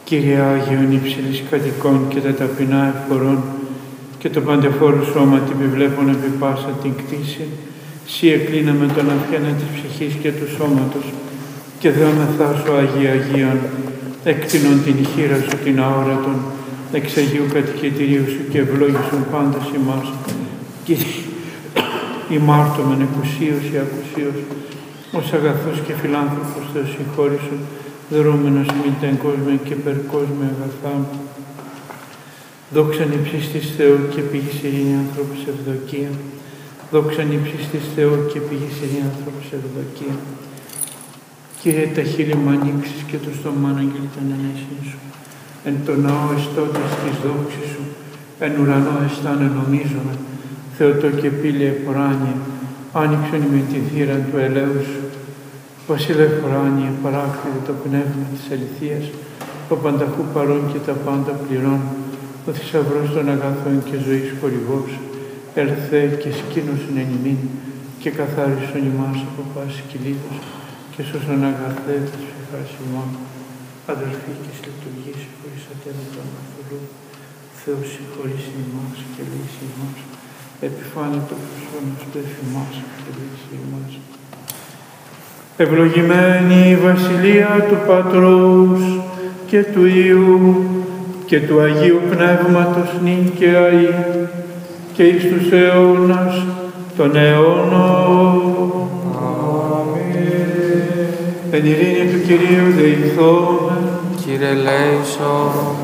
Κύριε Άγιον υψηλής κατοικών και τα ταπεινά εφορών και το παντεφόρο σώμα την επιβλέπων επί πάσα την κτήση, σύ εκλίναμε τον αυχένα της ψυχής και του σώματος και δεόμεθά σου Άγιε Αγίων, έκτινον την χείρα σου την αόρατον, εξ Αγίου κατοικητηρίου σου και ευλόγησον πάντας ημάς. Κύριε, ημάρτωμεν εκουσίως ή ακουσίως, ως αγαθός και φιλάνθρωπος Θεός συγχώρησον, δρούμενος μην τεν κόσμε και περκόσμε αγαθά. Δόξαν υψής της Θεού και πηγής ειρήνη άνθρωπος ευδοκία. Δόξαν υψής της Θεού και πηγής ειρήνη άνθρωπος ευδοκία. Κύριε, τα χείλη μου ανοίξεις και το στόμα αναγγείλει την ανέσιν σου. Εν το ναό εστώτης της δόξης σου, εν ουρανό αισθάνε νομίζομαι. Θεοτό και πύλη εποράνιε, άνοιξον με τη θύρα του ελέου σου. Βασίλε φοράνιε, παράκτητε το πνεύμα της αληθείας, ο πανταχού παρών και τα πάντα πληρών, ο θησαυρός των αγαθών και ζωής χορηγός, έλθε και σκήνωσον εν ημίν και καθάρισον ημάς από πάση κυλίδος και σώσον αγαθέ της φυχάς ημών. Αδελφοί και στις λειτουργίες χωρίς ατέλετο αναφολού, Θεός συγχωρήσει ημάς και λύσει ημάς, επιφάνε το προσφώνος του εφημάς και λύσει ημάς. Ευλογημένη η βασιλεία του Πατρός και του Υιού και του Αγίου Πνεύματος νυν και αεί και εις τους αιώνας των αιώνων. Αμήν. Εν ειρήνη του Κυρίου δεηθώμεν. Κύριε ελέησον.